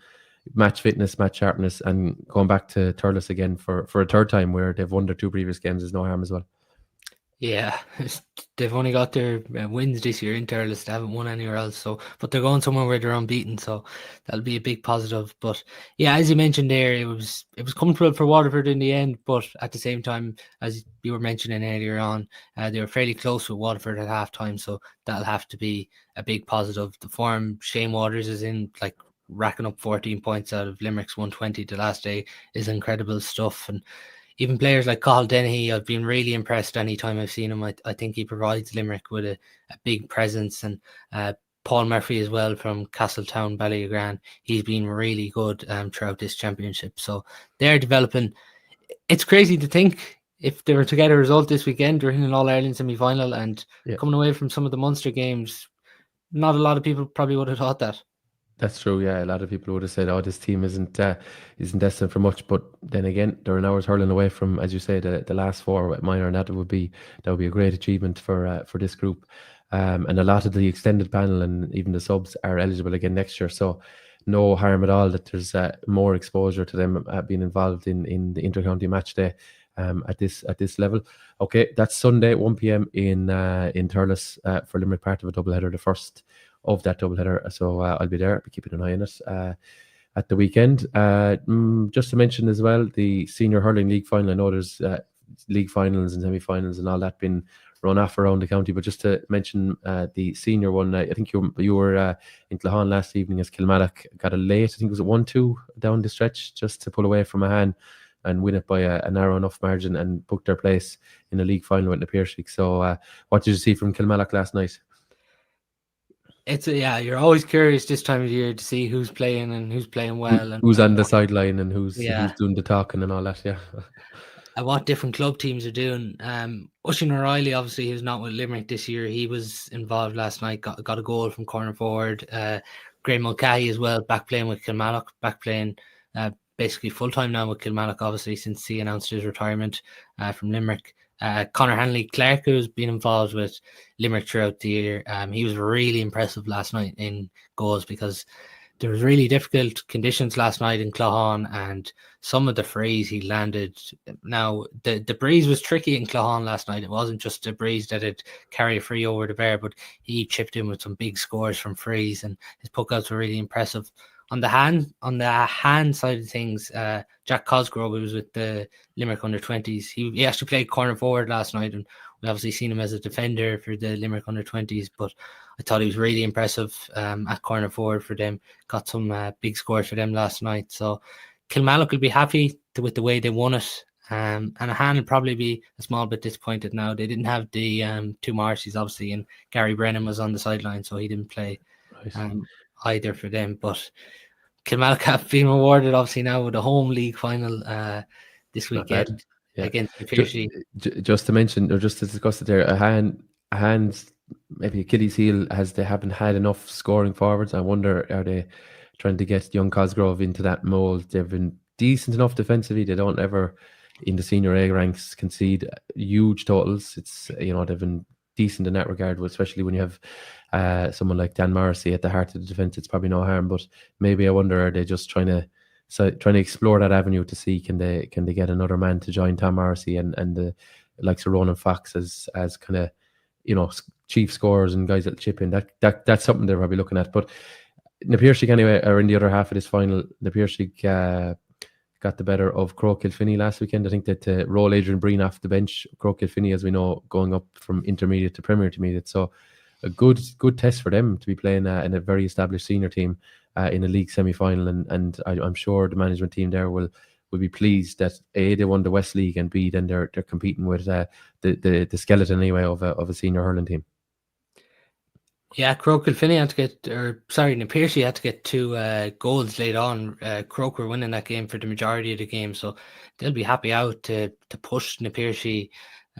match fitness, match sharpness, and going back to Thurles again for a third time, where they've won their 2 previous games, is no harm as well. Yeah, they've only got their wins this year in Thurles. They haven't won anywhere else. But they're going somewhere where they're unbeaten. So that'll be a big positive. But yeah, as you mentioned there, it was comfortable for Waterford in the end. But at the same time, as you were mentioning earlier on, they were fairly close with Waterford at halftime. So that'll have to be a big positive. The form Shane Waters is in, like racking up 14 points out of Limerick's 120 the last day, is incredible stuff. And even players like Cathal Dennehy, I've been really impressed anytime I've seen him. I think he provides Limerick with a big presence. And Paul Murphy as well from Castletown, Ballygran, he's been really good throughout this championship. So they're developing. It's crazy to think if they were to get a result this weekend, they're in an All-Ireland semi-final, and coming away from some of the Munster games, not a lot of people probably would have thought that. That's true. Yeah, a lot of people would have said, "Oh, this team isn't destined for much." But then again, they're an hour's hurling away from, as you say, the last 4 at minor, and that would be a great achievement for this group. And a lot of the extended panel and even the subs are eligible again next year. So no harm at all that there's more exposure to them being involved in the intercounty match day at this level. Okay, that's Sunday 1 p.m. in Thurles for Limerick, part of a doubleheader, the first of that doubleheader. So I'll be there. I'll be keeping an eye on it at the weekend. Just to mention as well, the Senior Hurling League Final. I know there's league finals and semi-finals and all that been run off around the county, but just to mention the senior one, I think you were in Clare last evening as Kilmallock got a late, I think it was at 1-2 down the stretch, just to pull away from a hand and win it by a narrow enough margin and book their place in the league final with the Piercing. So what did you see from Kilmallock last night? You're always curious this time of year to see who's playing and who's playing well, and who's on the sideline and who's doing the talking and all that. Yeah. And what different club teams are doing. Oisin O'Reilly, obviously, who's not with Limerick this year, he was involved last night, got a goal from corner forward. Graham Mulcahy as well, back playing with Kilmallock, back playing basically full-time now with Kilmallock, obviously, since he announced his retirement from Limerick. Conor Hanley Clark, who's been involved with Limerick throughout the year, he was really impressive last night in goals, because there was really difficult conditions last night in Clare, and some of the frays he landed. Now, the breeze was tricky in Clare last night. It wasn't just a breeze that had carry a free over the bar, but he chipped in with some big scores from frays, and his puckouts were really impressive. On the hand side of things, Jack Cosgrove, who was with the Limerick under-20s, he actually played corner forward last night, and we obviously seen him as a defender for the Limerick under-20s, but I thought he was really impressive at corner forward for them. Got some big scores for them last night. So Kilmallock will be happy with the way they won it. And Ahan will probably be a small bit disappointed now. They didn't have the 2 Marcies, obviously, and Gary Brennan was on the sideline, so he didn't play either for them. But Kilmallock have been rewarded, obviously, now with a home league final this weekend against the Piercy. Just to mention, or just to discuss it there, Ahan's maybe Achilles heel, as they haven't had enough scoring forwards. I wonder, are they trying to get young Cosgrove into that mould? They've been decent enough defensively. They don't ever, in the senior A ranks, concede huge totals. It's, they've been decent in that regard, especially when you have someone like Dan Morrissey at the heart of the defence. It's probably no harm, but maybe I wonder, are they just trying to explore that avenue to see can they get another man to join Tom Morrissey and the likes of Ronan Fox as kind of chief scorers and guys that chip in. That's something they're probably looking at. But the Piercing anyway are in the other half of this final. The Piercing got the better of Crow Kilfinney last weekend. I think that roll Adrian Breen off the bench. Crow Kilfinney, as we know, going up from intermediate to Premier Intermediate. So a good test for them to be playing in a very established senior team in a league semi-final. And I'm sure the management team there will will be pleased that A, they won the West League, and B, then they're competing with the skeleton anyway of a senior hurling team. Yeah, Croke Kilfinney had to get, Na Piercy had to get 2 goals late on. Croke were winning that game for the majority of the game, so they'll be happy out to push Na Piercy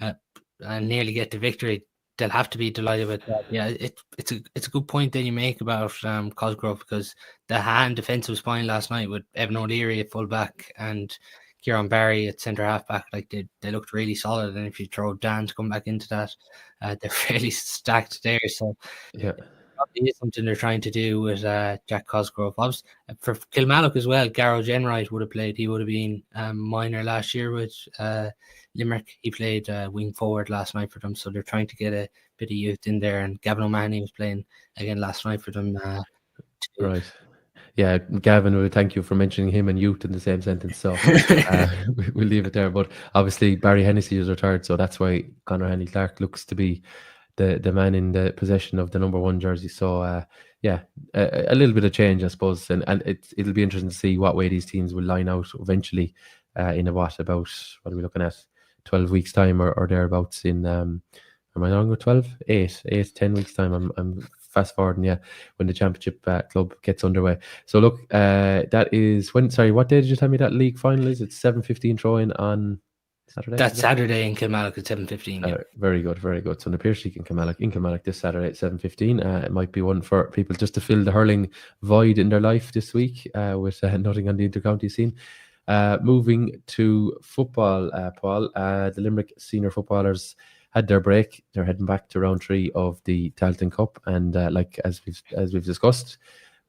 and nearly get the victory. They'll have to be delighted with that. Yeah, it's a good point that you make about Cosgrove, because the hand defensive spine last night with Evan O'Leary at full back and Kieran Barry at centre half back, like they looked really solid. And if you throw Dan to come back into that, they're fairly stacked there. So Yeah, probably is something they're trying to do with Jack Cosgrove. Obviously, for Kilmallock as well, Garrow Jenright would have played. He would have been minor last year with Limerick. He played wing forward last night for them, so they're trying to get a bit of youth in there. And Gavin O'Mahony was playing again last night for them. right. Yeah, Gavin, we'll thank you for mentioning him and youth in the same sentence. So we'll leave it there. But obviously Barry Hennessy is retired, so that's why Conor Henry Clark looks to be the man in the possession of the number 1 jersey. So a little bit of change, I suppose, and it'll be interesting to see what way these teams will line out eventually in what are we looking at, 12 weeks time or thereabouts in am I wrong with 12? 10 weeks time. I'm fast forwarding, when the championship club gets underway. So look, that is when, sorry, what day did you tell me that league final is? It's 7:15 throw-in on Saturday? That's Saturday in Kilmallock at 7:15. Yeah. Very good, very good. So the Pierce League in Kilmallock this Saturday at 7:15. It might be one for people just to fill the hurling void in their life this week with nothing on the intercounty scene. Moving to football, Paul, the Limerick senior footballers had their break. They're heading back to round 3 of the Tailteann Cup, and as we've discussed,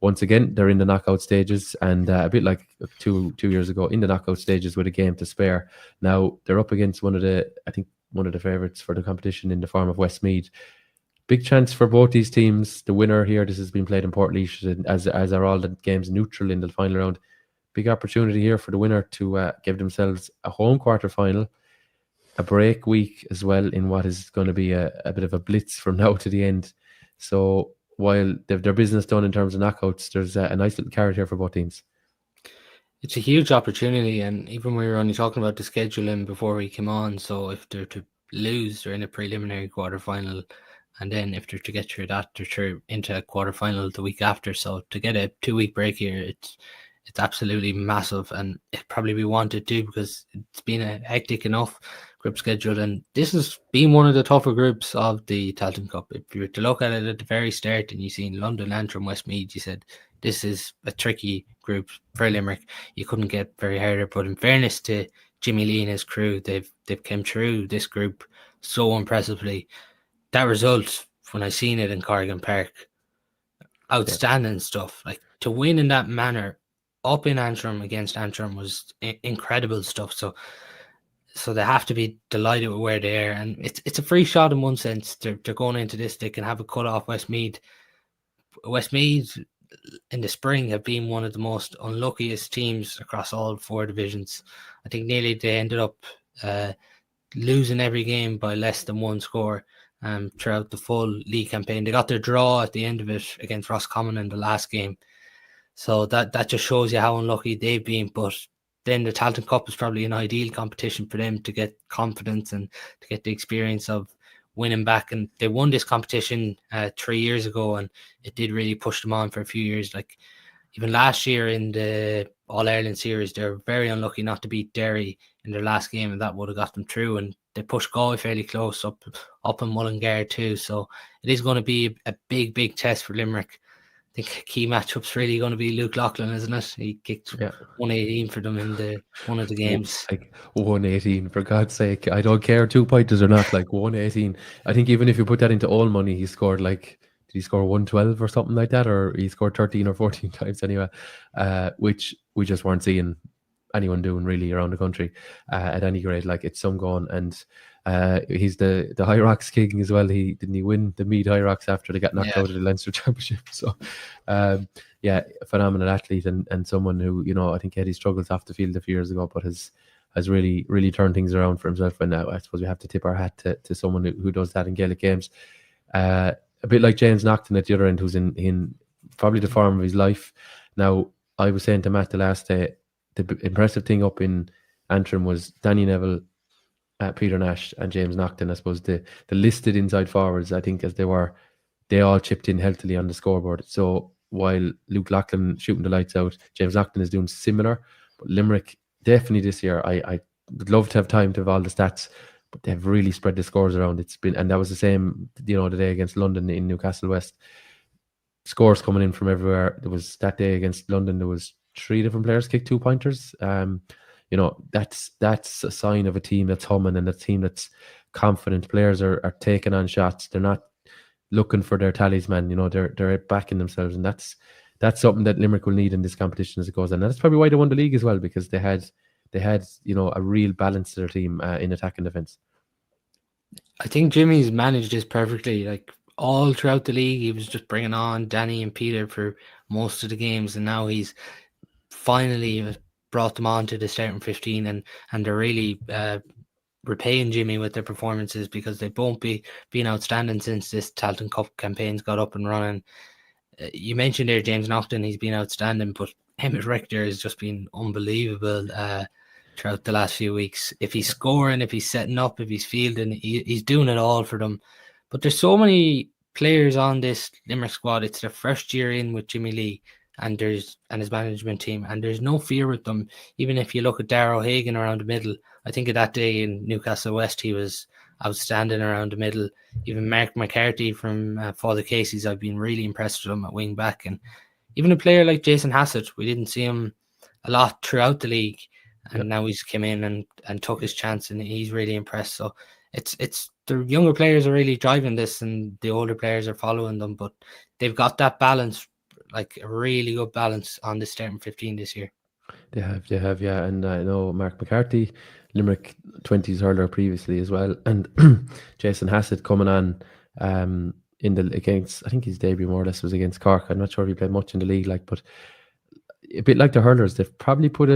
once again they're in the knockout stages, and a bit like two years ago, in the knockout stages with a game to spare. Now they're up against one of the favourites for the competition in the form of Westmeath. Big chance for both these teams. The winner here, this has been played in Portlaoise, as are all the games neutral in the final round. Big opportunity here for the winner to give themselves a home quarter final, a break week as well, in what is going to be a bit of a blitz from now to the end. So while they've their business done in terms of knockouts, there's a nice little carrot here for both teams. It's a huge opportunity, and even we were only talking about the scheduling before we came on. So if they're to lose, they're in a preliminary quarter final, and then if they're to get through that, they're through into a quarter final the week after. So to get a 2-week break here, it's absolutely massive, and it probably be wanted too, because it's been a hectic enough group schedule, and this has been one of the tougher groups of the Tailteann Cup. If you were to look at it at the very start and you seen London, Antrim, Westmeath, you said this is a tricky group for Limerick. You couldn't get very harder. But in fairness to Jimmy Lee and his crew, they've come through this group so impressively. That result, when I seen it in Corrigan Park, outstanding stuff. Like, to win in that manner up in Antrim against Antrim was incredible stuff. So they have to be delighted with where they are, and it's a free shot in one sense. They're going into this, they can have a cut off Westmeath. Westmeath in the spring have been one of the most unluckiest teams across all 4 divisions. I think nearly they ended up losing every game by less than 1 score throughout the full league campaign. They got their draw at the end of it against Roscommon in the last game. So that just shows you how unlucky they've been. But then the Tailteann Cup is probably an ideal competition for them to get confidence and to get the experience of winning back. And they won this competition 3 years ago, and it did really push them on for a few years. Like, even last year in the All-Ireland series, they were very unlucky not to beat Derry in their last game, and that would have got them through. And they pushed Galway fairly close up in Mullingar too. So it is going to be a big test for Limerick. I think key matchup's really going to be Luke Loughlin, isn't it? He kicked 118 for them in one of the games. Like 118, for God's sake. I don't care 2-pointers or not, like 118. I think even if you put that into all money, he scored did he score 112 or something like that? Or he scored 13 or 14 times anyway, which we just weren't seeing anyone doing really around the country at any grade. Like, it's some going, and he's the High Rocks king as well. Didn't he win the Meath High Rocks after they got knocked out of the Leinster Championship? So a phenomenal athlete, and someone who, I think had his struggles off the field a few years ago, but has really turned things around for himself. And now I suppose we have to tip our hat to someone who does that in Gaelic games. A bit like James Naughton at the other end, who's in probably the form of his life. Now, I was saying to Matt the last day, the impressive thing up in Antrim was Danny Neville, Peter Nash, and James Naughton. I suppose the listed inside forwards, I think, as they all chipped in healthily on the scoreboard. So while Luke Loughlin shooting the lights out, James Naughton is doing similar. But Limerick definitely this year, I would love to have time to have all the stats, but they've really spread the scores around. And that was the same, the day against London in Newcastle West. Scores coming in from everywhere. There was that day against London, there was 3 different players kicked 2-pointers. That's a sign of a team that's humming and a team that's confident. Players are taking on shots. They're not looking for their talisman. They're backing themselves, and that's something that Limerick will need in this competition as it goes on. And that's probably why they won the league as well, because they had a real balance to their team in attack and defence. I think Jimmy's managed this perfectly. Like all throughout the league, he was just bringing on Danny and Peter for most of the games, and now he's finally brought them on to the starting 15, and they're really repaying Jimmy with their performances, because they've both been outstanding since this Tailteann Cup campaign's got up and running. You mentioned there James Naughton, he's been outstanding, but Emmett Richter has just been unbelievable throughout the last few weeks. If he's scoring, if he's setting up, if he's fielding, he's doing it all for them. But there's so many players on this Limerick squad. It's their first year in with Jimmy Lee and his management team, and there's no fear with them. Even if you look at Darragh O'Hagan around the middle, I think of that day in Newcastle West, he was outstanding around the middle. Even Mark McCarthy from Father Casey's, I've been really impressed with him at wing back. And even a player like Jason Hassett, we didn't see him a lot throughout the league, and now he's come in and took his chance, and he's really impressed. So it's the younger players are really driving this, and the older players are following them, but they've got that balance, like a really good balance on the starting 15 this year. They have, yeah. And I know Mark McCarthy, Limerick 20s hurler previously as well, and Jason Hassett coming on against, I think his debut more or less was against Cork. I'm not sure if he played much in the league, but a bit like the hurlers, they've probably put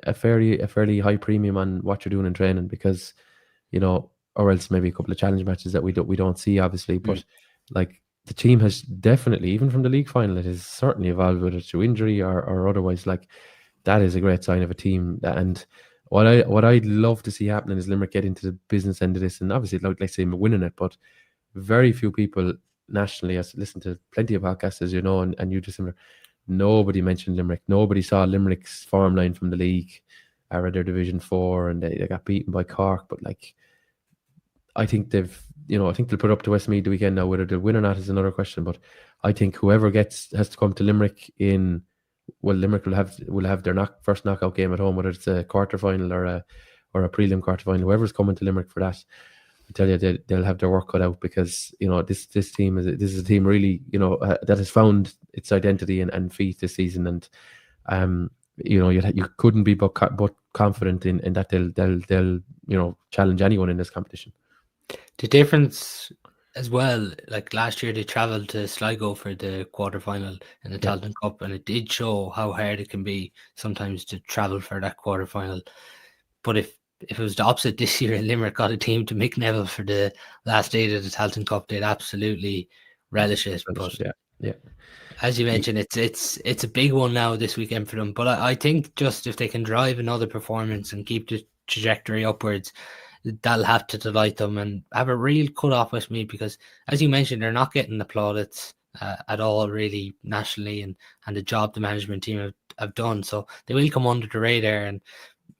a fairly high premium on what you're doing in training, because or else maybe a couple of challenge matches that we don't see, obviously, but like the team has definitely, even from the league final, it has certainly evolved, whether it's through injury or otherwise. Like that is a great sign of a team. And what I'd love to see happening is Limerick get into the business end of this, and obviously let's say winning it, but very few people nationally, I listen to plenty of podcasts, as you know, and you just similar. Nobody mentioned Limerick. Nobody saw Limerick's form line from the league, or their Division 4, and they got beaten by Cork. But like, I think they'll put up to Westmeath the weekend now. Whether they'll win or not is another question. But I think whoever has to come to Limerick Limerick will have their first knockout game at home, whether it's a quarter final or a prelim quarter final. Whoever's coming to Limerick for that, I tell you, they'll have their work cut out, because this team is a team really that has found its identity and feet this season, and you couldn't be but confident in that they'll challenge anyone in this competition. The difference as well, like last year they travelled to Sligo for the quarter-final in the Tailteann Cup, and it did show how hard it can be sometimes to travel for that quarter-final. But if it was the opposite this year and Limerick got a team to Mick Neville for the last day of the Tailteann Cup, they'd absolutely relish it. But as you mentioned, it's a big one now this weekend for them. But I think just if they can drive another performance and keep the trajectory upwards, that'll have to delight them and have a real cut-off with me, because as you mentioned, they're not getting the plaudits at all really nationally, and the job the management team have done. So they will come under the radar, and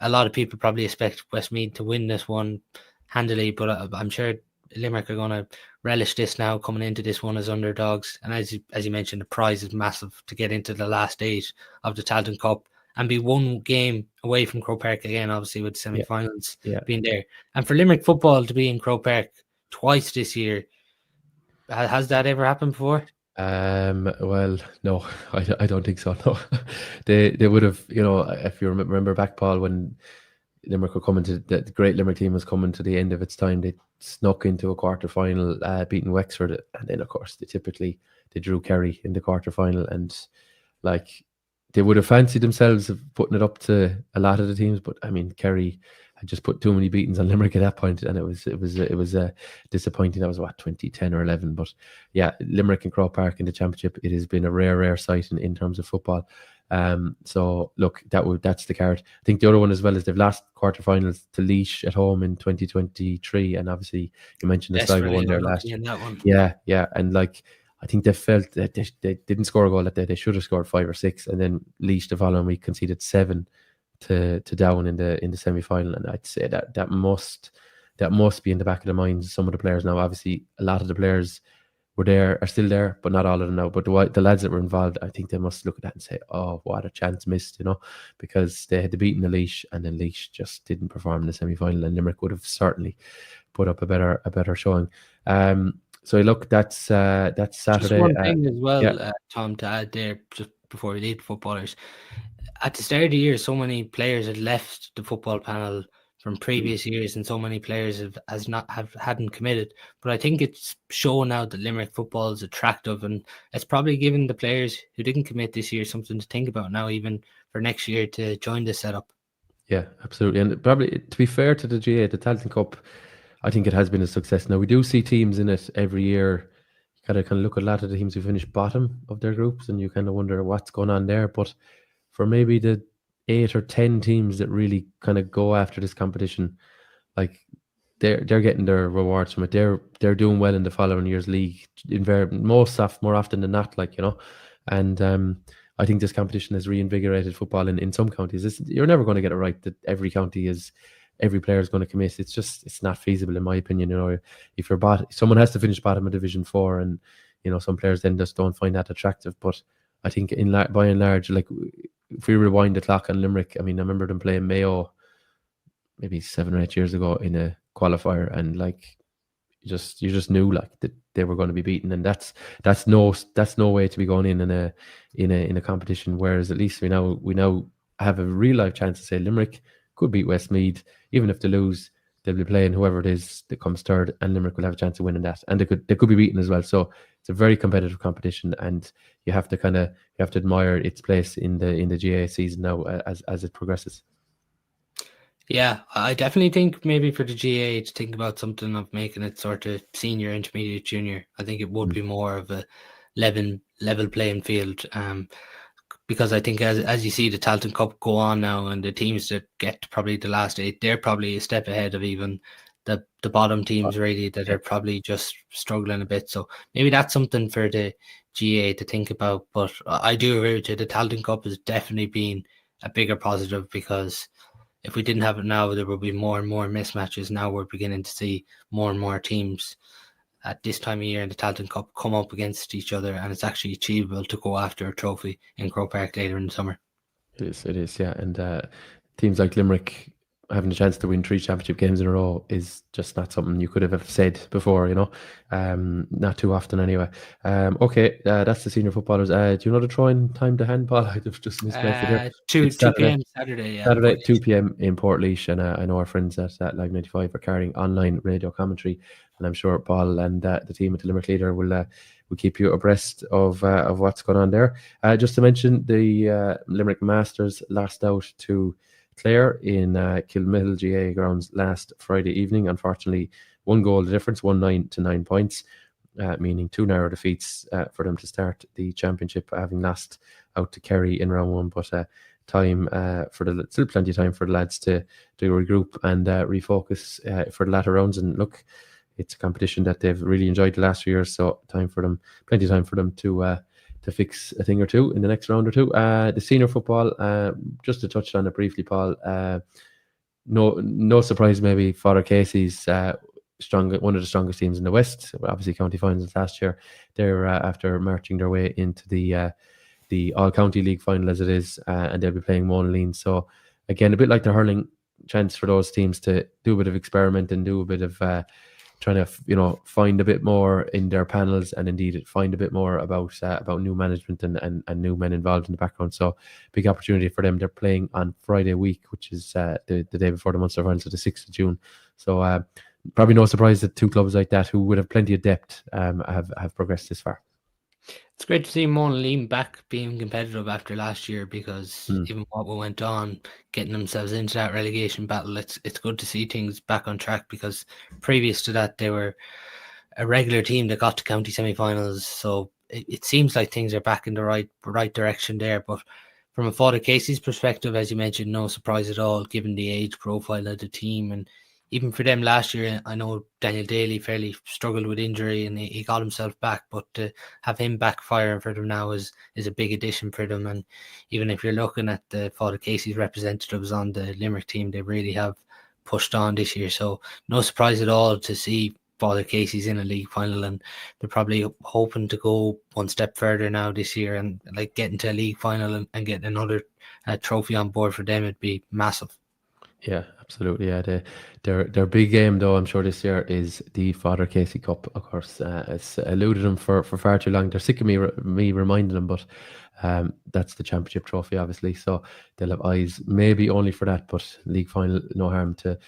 a lot of people probably expect Westmeath to win this one handily, but I'm sure Limerick are going to relish this now, coming into this one as underdogs. And as you mentioned, the prize is massive to get into the last 8 of the Tailteann Cup and be one game away from Croke Park again, obviously, with the semi-finals being there. And for Limerick football to be in Croke Park twice this year, has that ever happened before? Well, no, I don't think so. No, they would have, if you remember back, Paul, when Limerick were coming to the great Limerick team was coming to the end of its time, they snuck into a quarter final, beating Wexford, and then of course they drew Kerry in the quarter final, and like they would have fancied themselves of putting it up to a lot of the teams, but I mean Kerry had just put too many beatings on Limerick at that point, and it was disappointing. That was 2010 or 11, but yeah, Limerick and Croke Park in the championship, it has been a rare sight in terms of football. So look, that's the card. I think the other one as well is they've lost quarterfinals to Laois at home in 2023, and obviously you mentioned the Sligo one there last year. That one. Yeah, and like I think they felt that they didn't score a goal that day. They should have scored 5 or 6, and then Laois the following week conceded 7 to Down in the semi final, and I'd say that must be in the back of the minds of some of the players now. Obviously, a lot of the players are still there, but not all of them now. But the lads that were involved, I think they must look at that and say, "Oh, what a chance missed," because they had to beat the Laois, and then Laois just didn't perform in the semi final, and Limerick would have certainly put up a better showing. So look, that's Saturday. Just one thing as well, yeah. Tom, to add there, just before we leave footballers. At the start of the year, so many players had left the football panel from previous years, and so many players hadn't committed. But I think it's shown now that Limerick football is attractive, and it's probably given the players who didn't commit this year something to think about now, even for next year, to join this setup. Yeah, absolutely. And probably, to be fair to the GA, the Tailteann Cup, I think it has been a success. Now, we do see teams in it every year. You kind of look at a lot of the teams who finish bottom of their groups, and you kind of wonder what's going on there. But for maybe the 8 or 10 teams that really kind of go after this competition, like they're getting their rewards from it. They're doing well in the following year's league, more often than not, and I think this competition has reinvigorated football in some counties. You're never going to get it right that every player is going to commit. It's not feasible in my opinion. If you're someone has to finish bottom of Division 4, and some players then just don't find that attractive. But I think by and large, like, if we rewind the clock on Limerick, I mean, I remember them playing Mayo maybe 7 or 8 years ago in a qualifier, and like you just knew like that they were going to be beaten, and that's no way to be going in a competition. Whereas at least we now have a real life chance to say Limerick could beat Westmeath, even if they lose. They'll be playing whoever it is that comes third, and Limerick will have a chance of winning that, and they could be beaten as well. So it's a very competitive competition, and you have to admire its place in the GA season now as it progresses. Yeah, I definitely think maybe for the GA to think about something of making it sort of senior, intermediate, junior. I think it would be more of a level playing field. Because I think as you see the Tailteann Cup go on now, and the teams that get to probably the last 8, they're probably a step ahead of even the bottom teams really that are probably just struggling a bit. So maybe that's something for the GA to think about. But I do agree with you. The Tailteann Cup has definitely been a bigger positive, because if we didn't have it now, there would be more and more mismatches. Now we're beginning to see more and more teams at this time of year in the Tailteann Cup come up against each other, and it's actually achievable to go after a trophy in Croke Park later in the summer. It is, yeah. And teams like Limerick having a chance to win 3 championship games in a row is just not something you could have said before, not too often anyway. Okay, that's the senior footballers. Do you know the throwing time to hand, Paul? I've just misplaced it here. 2 p.m. Saturday. Yeah, Saturday, 2 p.m. in Portlaoise, and I know our friends at Live 95 are carrying online radio commentary, and I'm sure Paul and the team at the Limerick Leader will keep you abreast of what's going on there. Just to mention, the Limerick Masters lost out to Clare in Kilmill GA grounds last Friday evening. Unfortunately, 1 goal difference, 1-9 to 9 points, meaning 2 narrow defeats for them to start the championship, having lost out to Kerry in round 1. But still plenty of time for the lads to regroup and refocus for the latter rounds. And look, it's a competition that they've really enjoyed the last few years, so plenty of time for them to fix a thing or two in the next round or two. The senior football, just to touch on it briefly, Paul, no surprise maybe, Father Casey's one of the strongest teams in the West, obviously county finals last year. They're after marching their way into the all-county league final as it is, and they'll be playing Monaleen. So again, a bit like the hurling, chance for those teams to do a bit of experiment and do a bit of trying to find a bit more in their panels, and indeed find a bit more about new management and new men involved in the background. So big opportunity for them. They're playing on Friday week, which is the day before the Munster final, so the 6th of June. So probably no surprise that 2 clubs like that, who would have plenty of depth, have progressed this far. It's great to see Monaleen back being competitive after last year, because even what went on, getting themselves into that relegation battle, it's good to see things back on track, because previous to that they were a regular team that got to county semi-finals. So it seems like things are back in the right direction there. But from a Father Casey's perspective, as you mentioned, no surprise at all, given the age profile of the team. And even for them last year, I know Daniel Daly fairly struggled with injury and he got himself back, but to have him back firing for them now is a big addition for them. And even if you're looking at the Father Casey's representatives on the Limerick team, they really have pushed on this year. So no surprise at all to see Father Casey's in a league final, and they're probably hoping to go one step further now this year and like get into a league final and get another trophy on board for them. It'd be massive. Yeah, absolutely. Yeah, their big game though, I'm sure this year, is the Father Casey Cup. Of course, it's eluded them for far too long. They're sick of me reminding them, but that's the championship trophy, obviously. So they'll have eyes maybe only for that. But league final, no harm to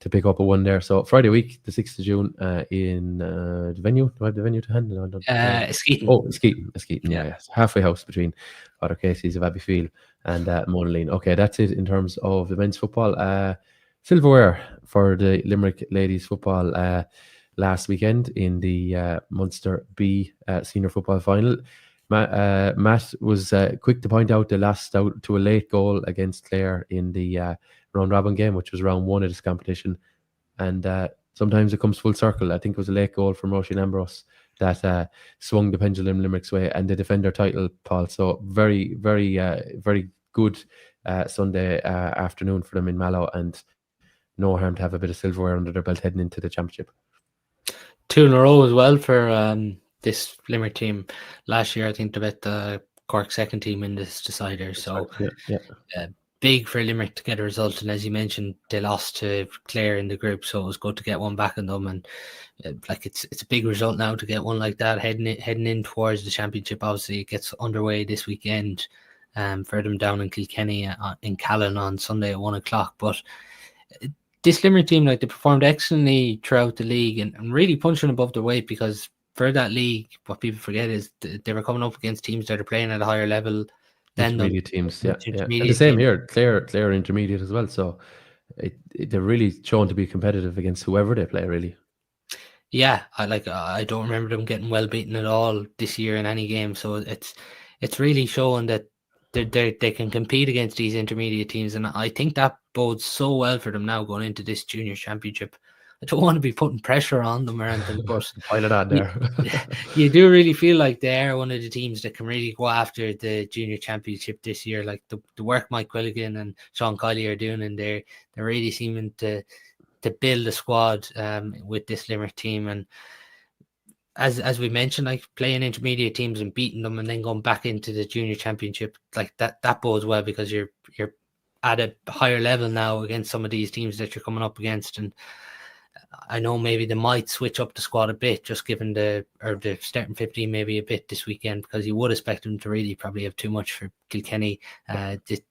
pick up a one there. So Friday week, the 6th of June, in the venue. Do I have the venue to hand? Skeeton. Oh, Skeeton. Yeah, halfway house between Father Casey's of Abbeyfield and Monaleen. Okay, that's it in terms of the men's football. Silverware for the Limerick ladies football last weekend in the Munster B senior football final. Matt was quick to point out they lost out to a late goal against Clare in the round robin game, which was round 1 of this competition. And sometimes it comes full circle. I think it was a late goal from Roisin Ambrose that swung the pendulum Limerick's way, and they defend their title, Paul. So very, very, very good Sunday afternoon for them in Mallow, and no harm to have a bit of silverware under their belt heading into the championship. 2 in a row as well for this Limerick team. Last year, I think they bet the Cork second team in this decider. So big for Limerick to get a result. And as you mentioned, they lost to Clare in the group, so it was good to get one back on them. And it's a big result now to get one like that heading in towards the championship. Obviously, it gets underway this weekend for them down in Kilkenny in Callan on Sunday at 1:00. But this Limerick team, they performed excellently throughout the league and really punching above their weight, because for that league, what people forget is they were coming up against teams that are playing at a higher level than intermediate teams. Yeah. And the Intermediate same teams. here, Clare intermediate as well. So they're really shown to be competitive against whoever they play, really. Yeah, I don't remember them getting well beaten at all this year in any game. So it's really showing that they can compete against these intermediate teams, and I think that bodes so well for them now going into this junior championship. I don't want to be putting pressure on them or anything, but Pile it on there. you do really feel like they are one of the teams that can really go after the junior championship this year. Like the work Mike Quilligan and Sean Kiley are doing, and they're really seeming to build a squad with this Limerick team. And as we mentioned, like playing intermediate teams and beating them and then going back into the junior championship, like that bodes well, because you're at a higher level now against some of these teams that you're coming up against. And I know maybe they might switch up the squad a bit, just given the starting 15 maybe a bit this weekend, because you would expect them to really probably have too much for Kilkenny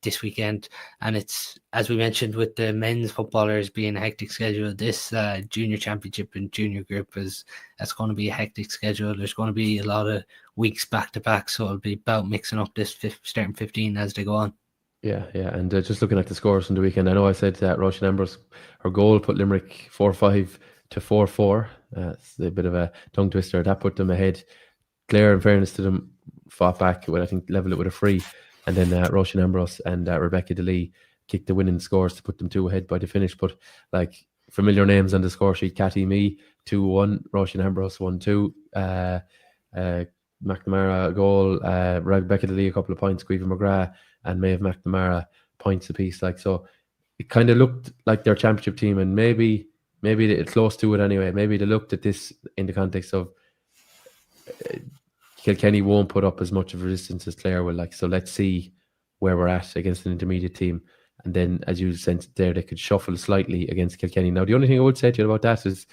this weekend. And it's, as we mentioned, with the men's footballers being a hectic schedule, this junior championship and junior group that's going to be a hectic schedule. There's going to be a lot of weeks back to back, so it'll be about mixing up this starting 15 as they go on. Yeah, and just looking at the scores from the weekend, I know I said that Roisin Ambrose, her goal put Limerick 4-5 to 4-4. It's a bit of a tongue twister. That put them ahead. Clare, in fairness to them, fought back with, I think, level it with a free. And then Roisin Ambrose and Rebecca DeLee kicked the winning scores to put them 2 ahead by the finish. But like familiar names on the score sheet: Catty Mee 2-1, Roisin Ambrose 1-2, McNamara a goal, Rebecca DeLee a couple of points, Caoimhe McGrath and Maeve McNamara points apiece. Like, so it kind of looked like their championship team, and maybe it's close to it anyway. Maybe they looked at this in the context of Kilkenny won't put up as much of resistance as Clare will. Like, so let's see where we're at against an intermediate team, and then, as you sensed there, they could shuffle slightly against Kilkenny. Now, the only thing I would say to you about that is,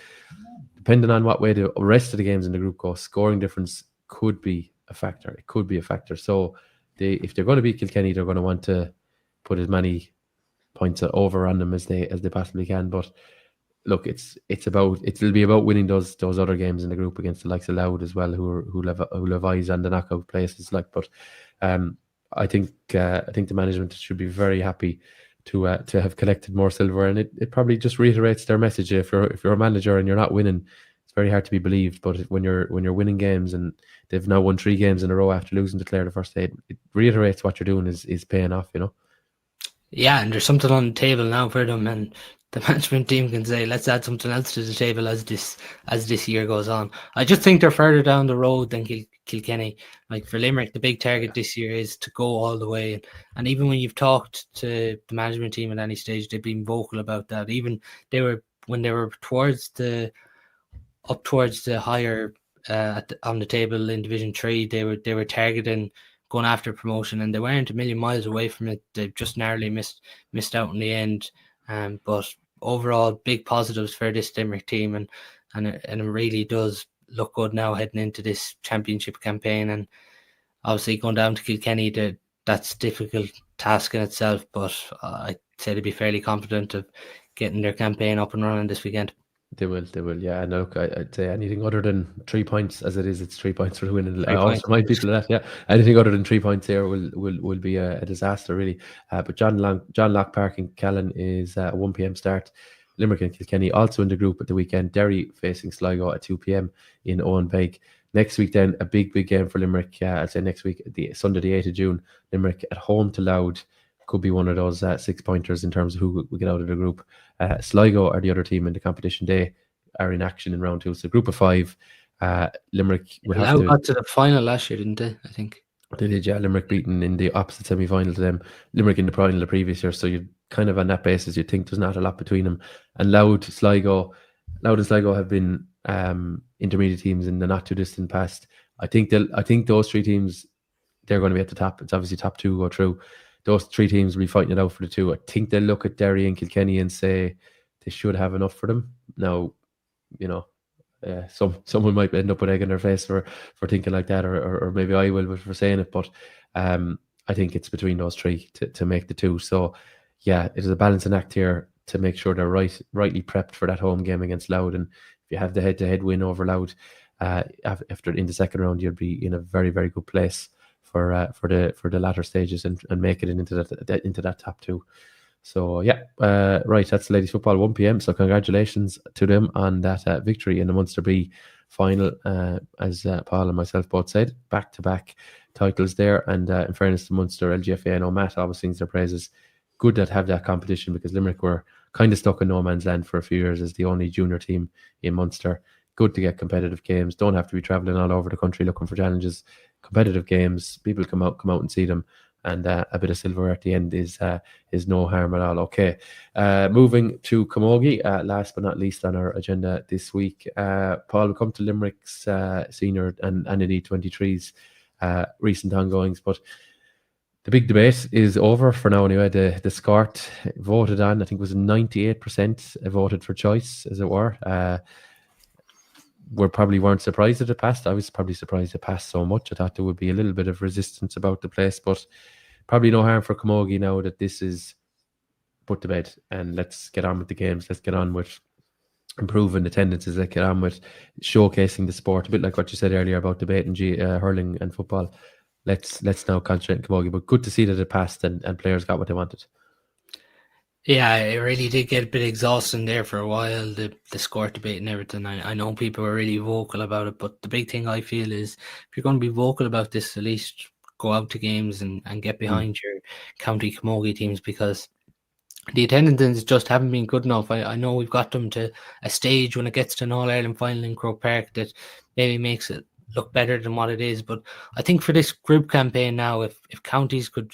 depending on what way the rest of the games in the group go, scoring difference could be a factor. It could be a factor. So if they're going to beat Kilkenny, they're going to want to put as many points over on them as they possibly can. But look, it'll be about winning those other games in the group against the likes of Louth as well, who have eyes on the knockout places. Like, but I think the management should be very happy to have collected more silver, and it probably just reiterates their message. If you're a manager and you're not winning, it's very hard to be believed. But when you're winning games, and they've now won 3 games in a row after losing to Clare the first day, it reiterates what you're doing is paying off. Yeah, and there's something on the table now for them, and the management team can say, let's add something else to the table as this year goes on. I just think they're further down the road than Kilkenny. Like for Limerick, the big target this year is to go all the way. And even when you've talked to the management team at any stage, they've been vocal about that. Even when they were towards the higher on the table in Division 3, they were targeting going after promotion, and they weren't a million miles away from it. They just narrowly missed out in the end. But overall, big positives for this Limerick team, and it really does look good now heading into this championship campaign. And obviously going down to Kilkenny, that's a difficult task in itself, but I'd say they'd be fairly confident of getting their campaign up and running this weekend. They will, yeah. And look, I'd say anything other than 3 points, as it is, it's 3 points for the win. And I always remind people of that, yeah. Anything other than 3 points here will be a disaster, really. But John Locke Park in Callan is a 1 p.m. start. Limerick and Kilkenny also in the group at the weekend. Derry facing Sligo at 2 p.m. in Owen Beg. Next week, then, a big game for Limerick. I'd say next week, Sunday, the 8th of June, Limerick at home to Louth. Could be one of those 6-pointers in terms of who will get out of the group. Sligo are the other team in the competition. They are in action in round 2. So group of 5. Limerick will have to... got to the final last year, didn't they? I think they did, yeah. Limerick beaten in the opposite semi-final to them. Limerick in the final the previous year. So you kind of on that basis, you think there's not a lot between them. And Louth and Sligo have been intermediate teams in the not too distant past. I think those 3 teams, they're going to be at the top. It's obviously top 2 go through. Those 3 teams will be fighting it out for the 2. I think they'll look at Derry and Kilkenny and say they should have enough for them. Now, someone might end up with egg in their face for thinking like that, or maybe I will for saying it. But I think it's between those 3 to make the 2. So yeah, it is a balancing act here to make sure they're rightly prepped for that home game against Louth. And if you have the head-to-head win over Louth after in the second round, you'll be in a very, very good place for the latter stages and make it into that top 2. So yeah, right, that's ladies football 1 p.m. So congratulations to them on that victory in the Munster B final. As Paul and myself both said, back-to-back titles there. And in fairness to Munster, LGFA, I know Matt always sings their praises. Good to have that competition, because Limerick were kind of stuck in no man's land for a few years as the only junior team in Munster. Good to get competitive games. Don't have to be travelling all over the country looking for challenges. Competitive games, people come out and see them, and a bit of silver at the end is no harm at all. Okay, moving to Camogie, last but not least on our agenda this week. Paul, we come to Limerick's senior and indeed 23's recent ongoings, but the big debate is over for now anyway. The SCORT voted on, I think it was 98% voted for choice, as it were. We probably weren't surprised that it passed. I was probably surprised it passed so much. I thought there would be a little bit of resistance about the place, but probably no harm for Camogie now that this is put to bed, and let's get on with the games. Let's get on with improving attendances. Let's get on with showcasing the sport, a bit like what you said earlier about debating hurling and football. Let's now concentrate on Camogie, but good to see that it passed and players got what they wanted. Yeah, it really did get a bit exhausting there for a while, the SCORT debate and everything. I know people were really vocal about it, but the big thing I feel is if you're going to be vocal about this, at least go out to games and get behind your county Camogie teams, because the attendances just haven't been good enough. I know we've got them to a stage when it gets to an All-Ireland final in Croke Park that maybe makes it look better than what it is. But I think for this group campaign now, if counties could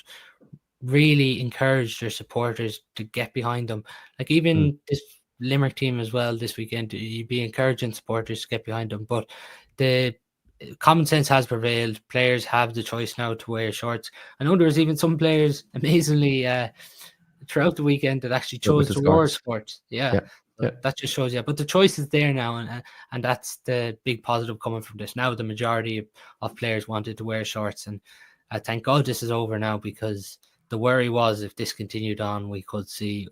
really encourage their supporters to get behind them, like even this Limerick team as well this weekend, you'd be encouraging supporters to get behind them. But the common sense has prevailed. Players have the choice now to wear shorts. I know there's even some players, amazingly, throughout the weekend that actually chose to wear sports. Yeah. That just shows you. But the choice is there now, and that's the big positive coming from this. Now the majority of players wanted to wear shorts, and thank God this is over now, because the worry was if this continued on, we could see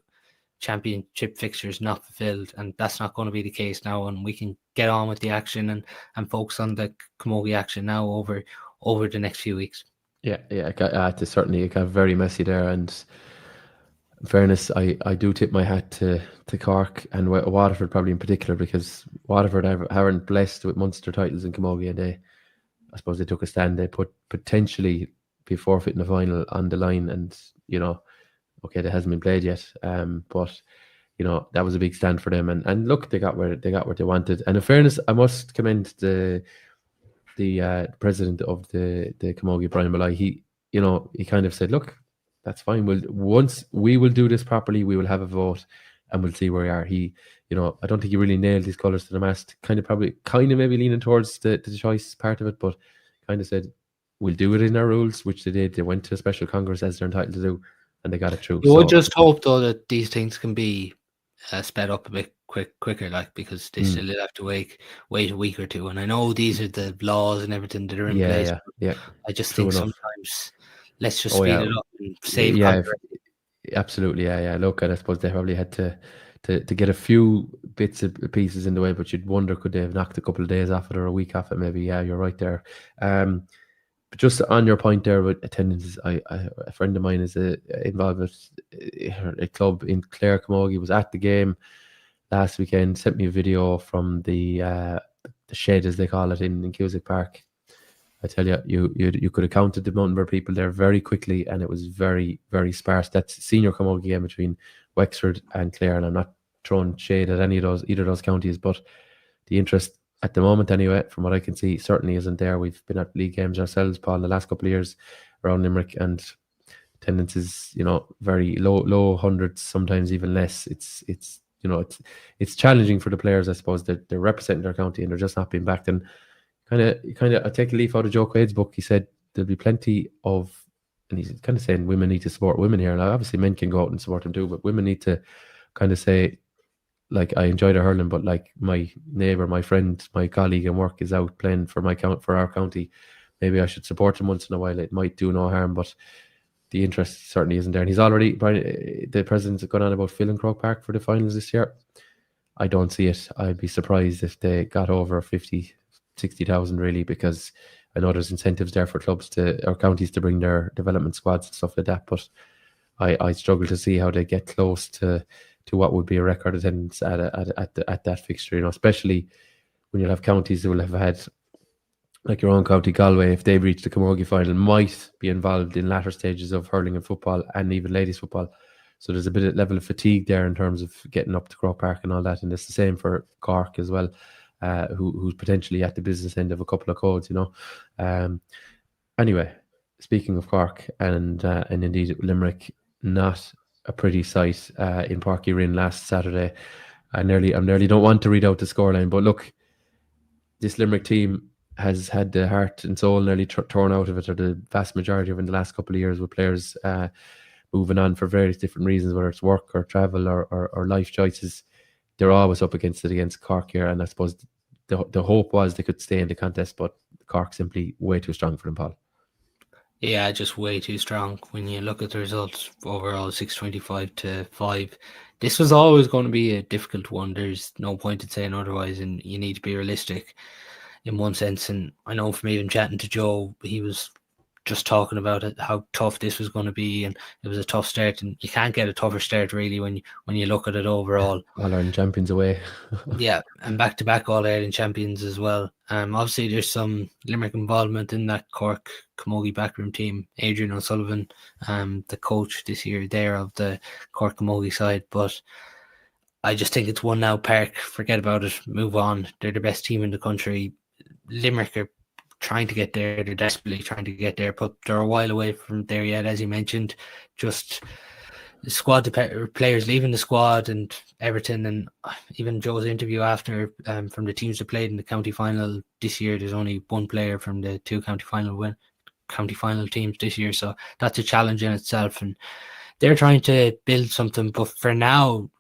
championship fixtures not fulfilled, and that's not going to be the case now, and we can get on with the action and focus on the Camogie action now over the next few weeks. Yeah, it certainly got very messy there, and In fairness, I do tip my hat to Cork and Waterford probably in particular, because Waterford aren't blessed with Munster titles in Camogie, and I suppose they took a stand. They put potentially be forfeiting the final on the line, and okay, that hasn't been played yet, but that was a big stand for them, and look, they got where they wanted. And in fairness, I must commend the president of the Camogie, Brian Malloy. He kind of said, look, that's fine. Once we will do this properly, we will have a vote and we'll see where we are. I don't think he really nailed his colours to the mast. Kind of maybe leaning towards the choice part of it, but kind of said, we'll do it in our rules, which they did. They went to a special congress as they're entitled to do, and they got it through. You would just hope, though, that these things can be sped up a bit quicker, because they still have to wait a week or two. And I know these are the laws and everything that are in place. Yeah. I just True think enough. sometimes let's just speed it up and save. Absolutely, yeah. Look, I suppose they probably had to get a few bits of pieces in the way, but you'd wonder, could they have knocked a couple of days off it or a week off it? Maybe. Yeah, you're right there. But just on your point there with attendances, a friend of mine is involved with a club in Clare, Camogie, was at the game last weekend, sent me a video from the shed, as they call it, in Cusack Park. I tell you, you could have counted the number of people there very quickly, and it was very, very sparse. That's senior Camogie game between Wexford and Clare, and I'm not throwing shade at either of those counties, but the interest at the moment, anyway, from what I can see, certainly isn't there. We've been at league games ourselves, Paul, the last couple of years around Limerick, and attendance is, very low hundreds, sometimes even less. It's challenging for the players, I suppose, that they're representing their county and they're just not being backed. And kind of, I take a leaf out of Joe Quaid's book. He said there'll be plenty of, and he's kind of saying women need to support women here. Now, obviously, men can go out and support them too, but women need to kind of say, like, I enjoy the hurling, but like my neighbour, my friend, my colleague in work is out playing for our county. Maybe I should support him once in a while. It might do no harm, but the interest certainly isn't there. And he's already, the president's gone on about filling Croke Park for the finals this year. I don't see it. I'd be surprised if they got over 50, 60,000 really, because I know there's incentives there for clubs or counties to bring their development squads and stuff like that. But I struggle to see how they get close to what would be a record attendance at that fixture, especially when you'll have counties that will have had, like your own county Galway, if they've reached the Camogie final, might be involved in latter stages of hurling and football and even ladies football. So there's a bit of level of fatigue there in terms of getting up to Croke Park and all that. And it's the same for Cork as well, who's potentially at the business end of a couple of codes, Anyway, speaking of Cork and indeed Limerick, not a pretty sight in Páirc Uí Rinn last Saturday. I nearly don't want to read out the scoreline, but look, this Limerick team has had the heart and soul nearly torn out of it, or the vast majority of it, in the last couple of years, with players moving on for various different reasons, whether it's work or travel or life choices. They're always up against Cork here, and I suppose the hope was they could stay in the contest, but Cork simply way too strong for them, Paul. Yeah, just way too strong. When you look at the results overall, 625-5. This was always going to be a difficult one. There's no point in saying otherwise, and you need to be realistic in one sense. And I know from even chatting to Joe, he was just talking about it, how tough this was going to be, and it was a tough start, and you can't get a tougher start really when you look at it overall. All-Ireland champions away. Yeah, and back-to-back All-Ireland champions as well. Obviously there's some Limerick involvement in that Cork Camogie backroom team. Adrian O'Sullivan, the coach this year there of the Cork Camogie side, but I just think it's one now. Park, forget about it, move on. They're the best team in the country. Limerick are trying to get there. They're desperately trying to get there, but they're a while away from there yet, as you mentioned. Just the squad, players leaving the squad and everything, and even Joe's interview after from the teams that played in the county final this year, there's only one player from the two county final teams this year, so that's a challenge in itself, and they're trying to build something. But for now,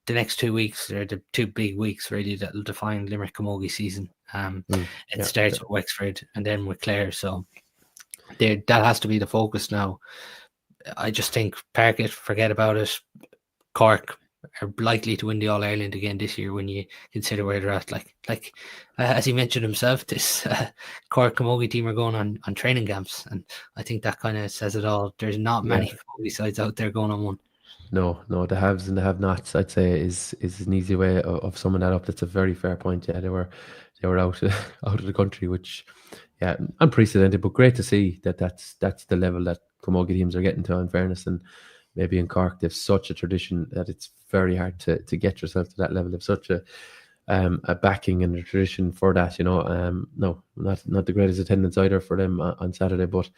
the next 2 weeks are the two big weeks really that will define Limerick Camogie season. It starts with Wexford and then with Clare, so that has to be the focus now. I just think Parkett, forget about it. Cork are likely to win the All-Ireland again this year when you consider where they're at. Like as he mentioned himself, this Cork Camogie team are going on training camps, and I think that kind of says it all. There's not many Camogie sides out there going on one. No, the haves and the have-nots, I'd say, is an easy way of summing that up. That's a very fair point. Yeah, they were out out of the country, which, yeah, unprecedented, but great to see that that's the level that Camogie teams are getting to. In fairness, and maybe in Cork, they've such a tradition that it's very hard to get yourself to that level. They've such a backing and a tradition for that. No, not the greatest attendance either for them on Saturday, but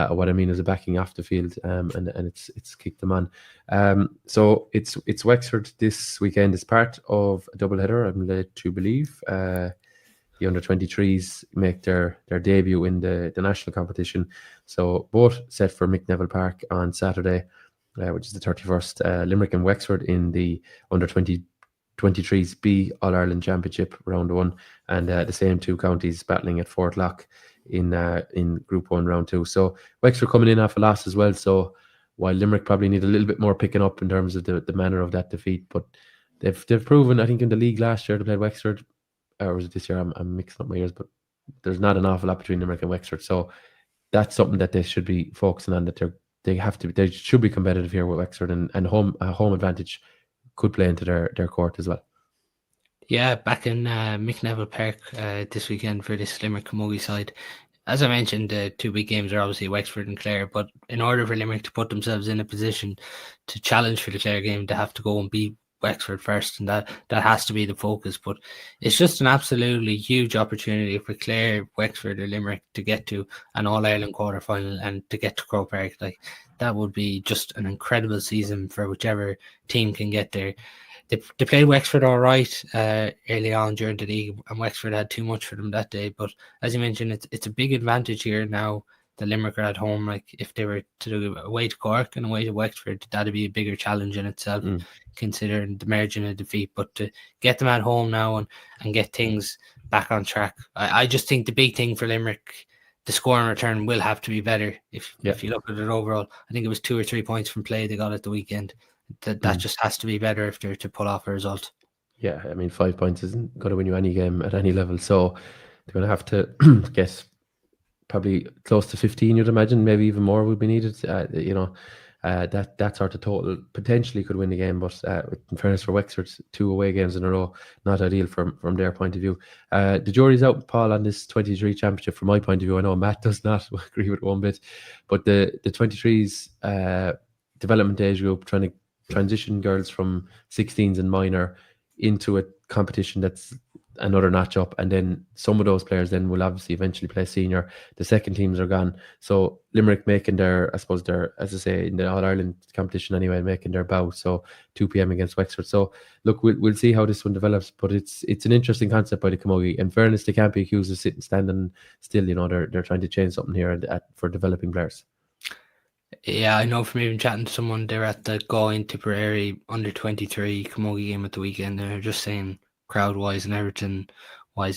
what I mean is a backing off the field, and it's kicked them on. So it's Wexford this weekend as part of a doubleheader, I'm led to believe. The under-23s make their debut in the national competition. So both set for Mick Neville Park on Saturday, which is the 31st. Limerick and Wexford in the under-23s B All-Ireland Championship round 1, and the same two counties battling at 4 o'clock in Group 1 round 2. So Wexford coming in off a loss as well. So while Limerick probably need a little bit more picking up in terms of the manner of that defeat, but they've proven, I think in the league last year they played Wexford, or was it this year? I'm mixing up my years, but there's not an awful lot between Limerick and Wexford. So that's something that they should be focusing on, that they should be competitive here with Wexford, and home advantage could play into their court as well. Yeah, back in Mick Neville Park this weekend for this Limerick Camogie side. As I mentioned, the two big games are obviously Wexford and Clare, but in order for Limerick to put themselves in a position to challenge for the Clare game, they have to go and beat Wexford first, and that has to be the focus. But it's just an absolutely huge opportunity for Clare, Wexford or Limerick to get to an All-Ireland quarter-final and to get to Croke Park. Like, that would be just an incredible season for whichever team can get there. They played Wexford all right early on during the league, and Wexford had too much for them that day. But as you mentioned, it's a big advantage here now that Limerick are at home. Like, if they were to do away to Cork and away to Wexford, that'd be a bigger challenge in itself, considering the margin of defeat. But to get them at home now and get things back on track, I just think the big thing for Limerick, the scoring return will have to be better. If you look at it overall, I think it was 2 or 3 points from play they got at the weekend. That just has to be better if they're to pull off a result. Yeah, I mean, 5 points isn't going to win you any game at any level. So they're going to have to get probably close to 15, you'd imagine. Maybe even more would be needed. That sort of total potentially could win the game. But in fairness for Wexford, 2 away games in a row, not ideal from their point of view. The jury's out, Paul, on this 23 championship from my point of view. I know Matt does not agree with it one bit. But the 23s development age group, trying to transition girls from 16s and minor into a competition that's another notch up, and then some of those players then will obviously eventually play senior. The second teams are gone, so Limerick making their, I suppose, their, as I say, in the All-Ireland competition anyway, making their bow. So 2 p.m. against Wexford. So look, we'll see how this one develops, but it's an interesting concept by the Camogie. In fairness, they can't be accused of standing still. They're trying to change something here for developing players. Yeah, I know from even chatting to someone, they're at the Galway Tipperary under-23 Camogie game at the weekend. They're just saying, crowd-wise and everything wise,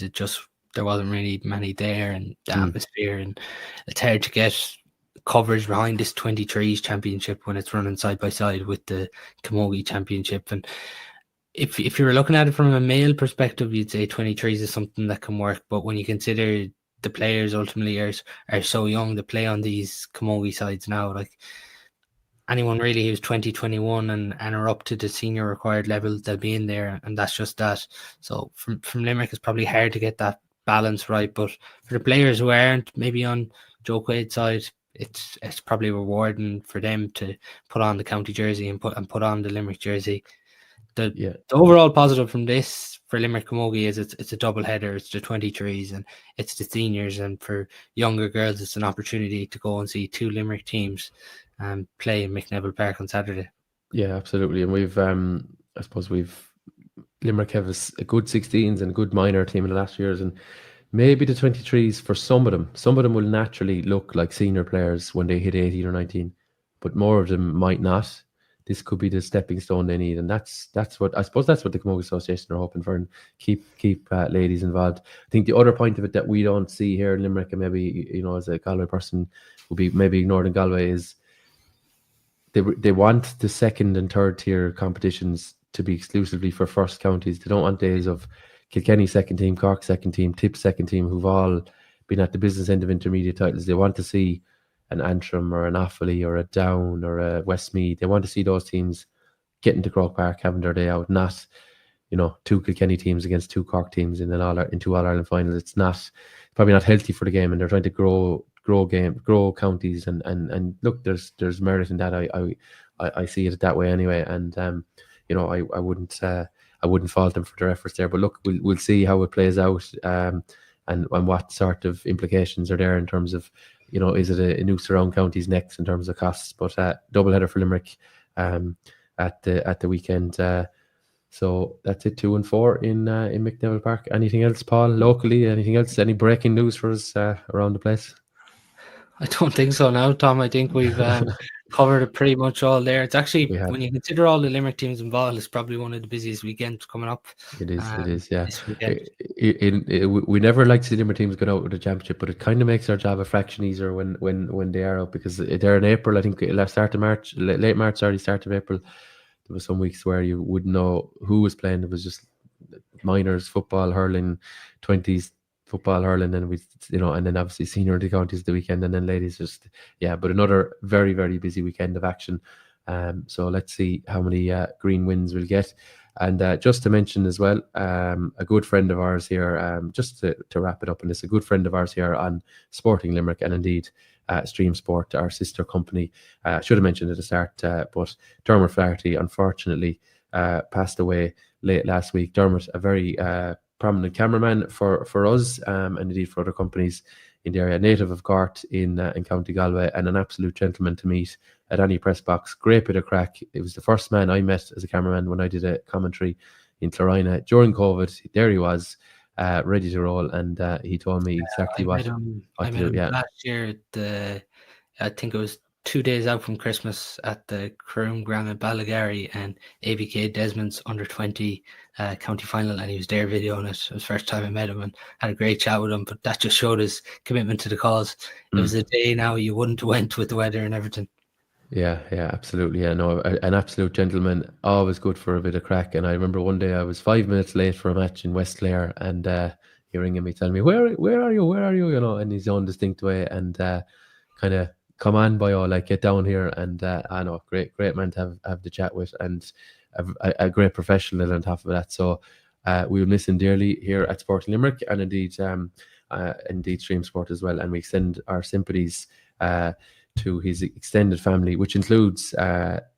there wasn't really many there, and the atmosphere, and it's hard to get coverage behind this 23s championship when it's running side by side with the Camogie championship. And if you were looking at it from a male perspective, you'd say 23s is something that can work, but when you consider the players ultimately are so young to play on these Camogie sides now, like anyone really who's 20, 21 and are up to the senior required level, they'll be in there, and that's just that. So from Limerick, it's probably hard to get that balance right, but for the players who aren't maybe on Joe Quaid's side, it's probably rewarding for them to put on the county jersey and put on the Limerick jersey. The overall positive from this for Limerick Camogie is it's a double header. It's the 23s and it's the seniors, and for younger girls, it's an opportunity to go and see 2 Limerick teams play in Mick Neville Park on Saturday. Yeah, absolutely. And we've Limerick have a good 16s and a good minor team in the last years, and maybe the 23s for some of them will naturally look like senior players when they hit 18 or 19, but more of them might not. This could be the stepping stone they need, and that's what the Camogie Association are hoping for, and keep ladies involved. I think the other point of it that we don't see here in Limerick, and maybe as a Galway person will be maybe ignored in Galway, is they want the second and third tier competitions to be exclusively for first counties. They don't want days of Kilkenny second team, Cork second team, Tip second team, who've all been at the business end of intermediate titles. They want to see an Antrim or an Offaly or a Down or a Westmeath. They want to see those teams getting to Croke Park, having their day out, not, you know, 2 Kilkenny teams against 2 Cork teams in 2 All-Ireland finals. It's probably not healthy for the game, and they're trying to grow counties, and look, there's merit in that. I see it that way anyway, and you know, I wouldn't fault them for their efforts there. But look, we'll see how it plays out, and what sort of implications are there in terms of, you know, is it a noose around counties next in terms of costs? But doubleheader for Limerick at the weekend. So that's it, 2 and 4 in McNeville Park. Anything else, Paul, locally? Anything else? Any breaking news for us around the place? I don't think so now, Tom. I think we've covered it pretty much all there. It's actually, when you consider all the Limerick teams involved, it's probably one of the busiest weekends coming up. It is, yeah. This weekend. We never like to see Limerick teams go out with the championship, but it kind of makes our job a fraction easier when they are out, because they're in April. I think start of March, late March, early start of April. There was some weeks where you wouldn't know who was playing. It was just minors, football, hurling, 20s football, hurling, and and then obviously senior in the counties the weekend, and then ladies, just but another very, very busy weekend of action. So let's see how many green wins we'll get. And just to mention as well, a good friend of ours here, just to wrap it up on this, a good friend of ours here on Sporting Limerick, and indeed Stream Sport, our sister company. I should have mentioned at the start, but Dermot Flaherty unfortunately passed away late last week. Dermot, a very prominent cameraman for us, and indeed for other companies in the area, native of Gort in County Galway, and an absolute gentleman to meet at any press box. Great bit of crack. It was the first man I met as a cameraman when I did a commentary in Clarina during COVID. There he was, ready to roll, and he told me exactly what I met him last year. I think it was 2 days out from Christmas at the Croom Graham Ballygarry and ABK Desmond's under-20 county final, and he was there videoing it. It was the first time I met him, and had a great chat with him, but that just showed his commitment to the cause. It was a day now you wouldn't have went with the weather and everything. Yeah, absolutely. Yeah, no, an absolute gentleman, always good for a bit of crack. And I remember one day I was 5 minutes late for a match in West Clare, and he ringing me, telling me, where are you? You know, in his own distinct way, and kind of, come on, by all, like, get down here. And I know, great man to have the chat with, and a great professional on top of that. So we will miss him dearly here at Sporting Limerick, and indeed Stream Sport as well. And we extend our sympathies to his extended family, which includes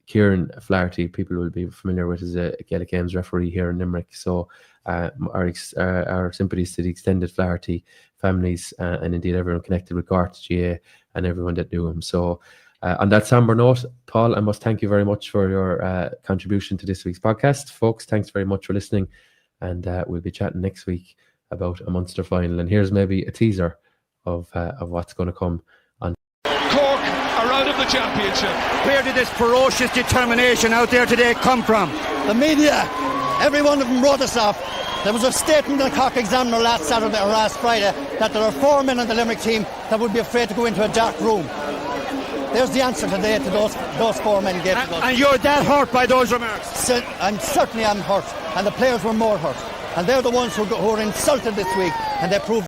Kieran Flaherty. People will be familiar with as a Gaelic Games referee here in Limerick. So our sympathies to the extended Flaherty families, and indeed everyone connected with Gort, GA, and everyone that knew him. So on that somber note, Paul, I must thank you very much for your contribution to this week's podcast. Folks, thanks very much for listening, and we'll be chatting next week about a Munster final. And here's maybe a teaser of what's going to come on. Cork are out of the championship. Where did this ferocious determination out there today come from? The media, every one of them wrote us off. There was a statement in the Cork Examiner last Saturday or last Friday that there are 4 men on the Limerick team that would be afraid to go into a dark room. There's the answer today to those 4 men gave to us. And you're that hurt by those remarks? I'm certainly hurt, and the players were more hurt. And they're the ones who were insulted this week, and they proved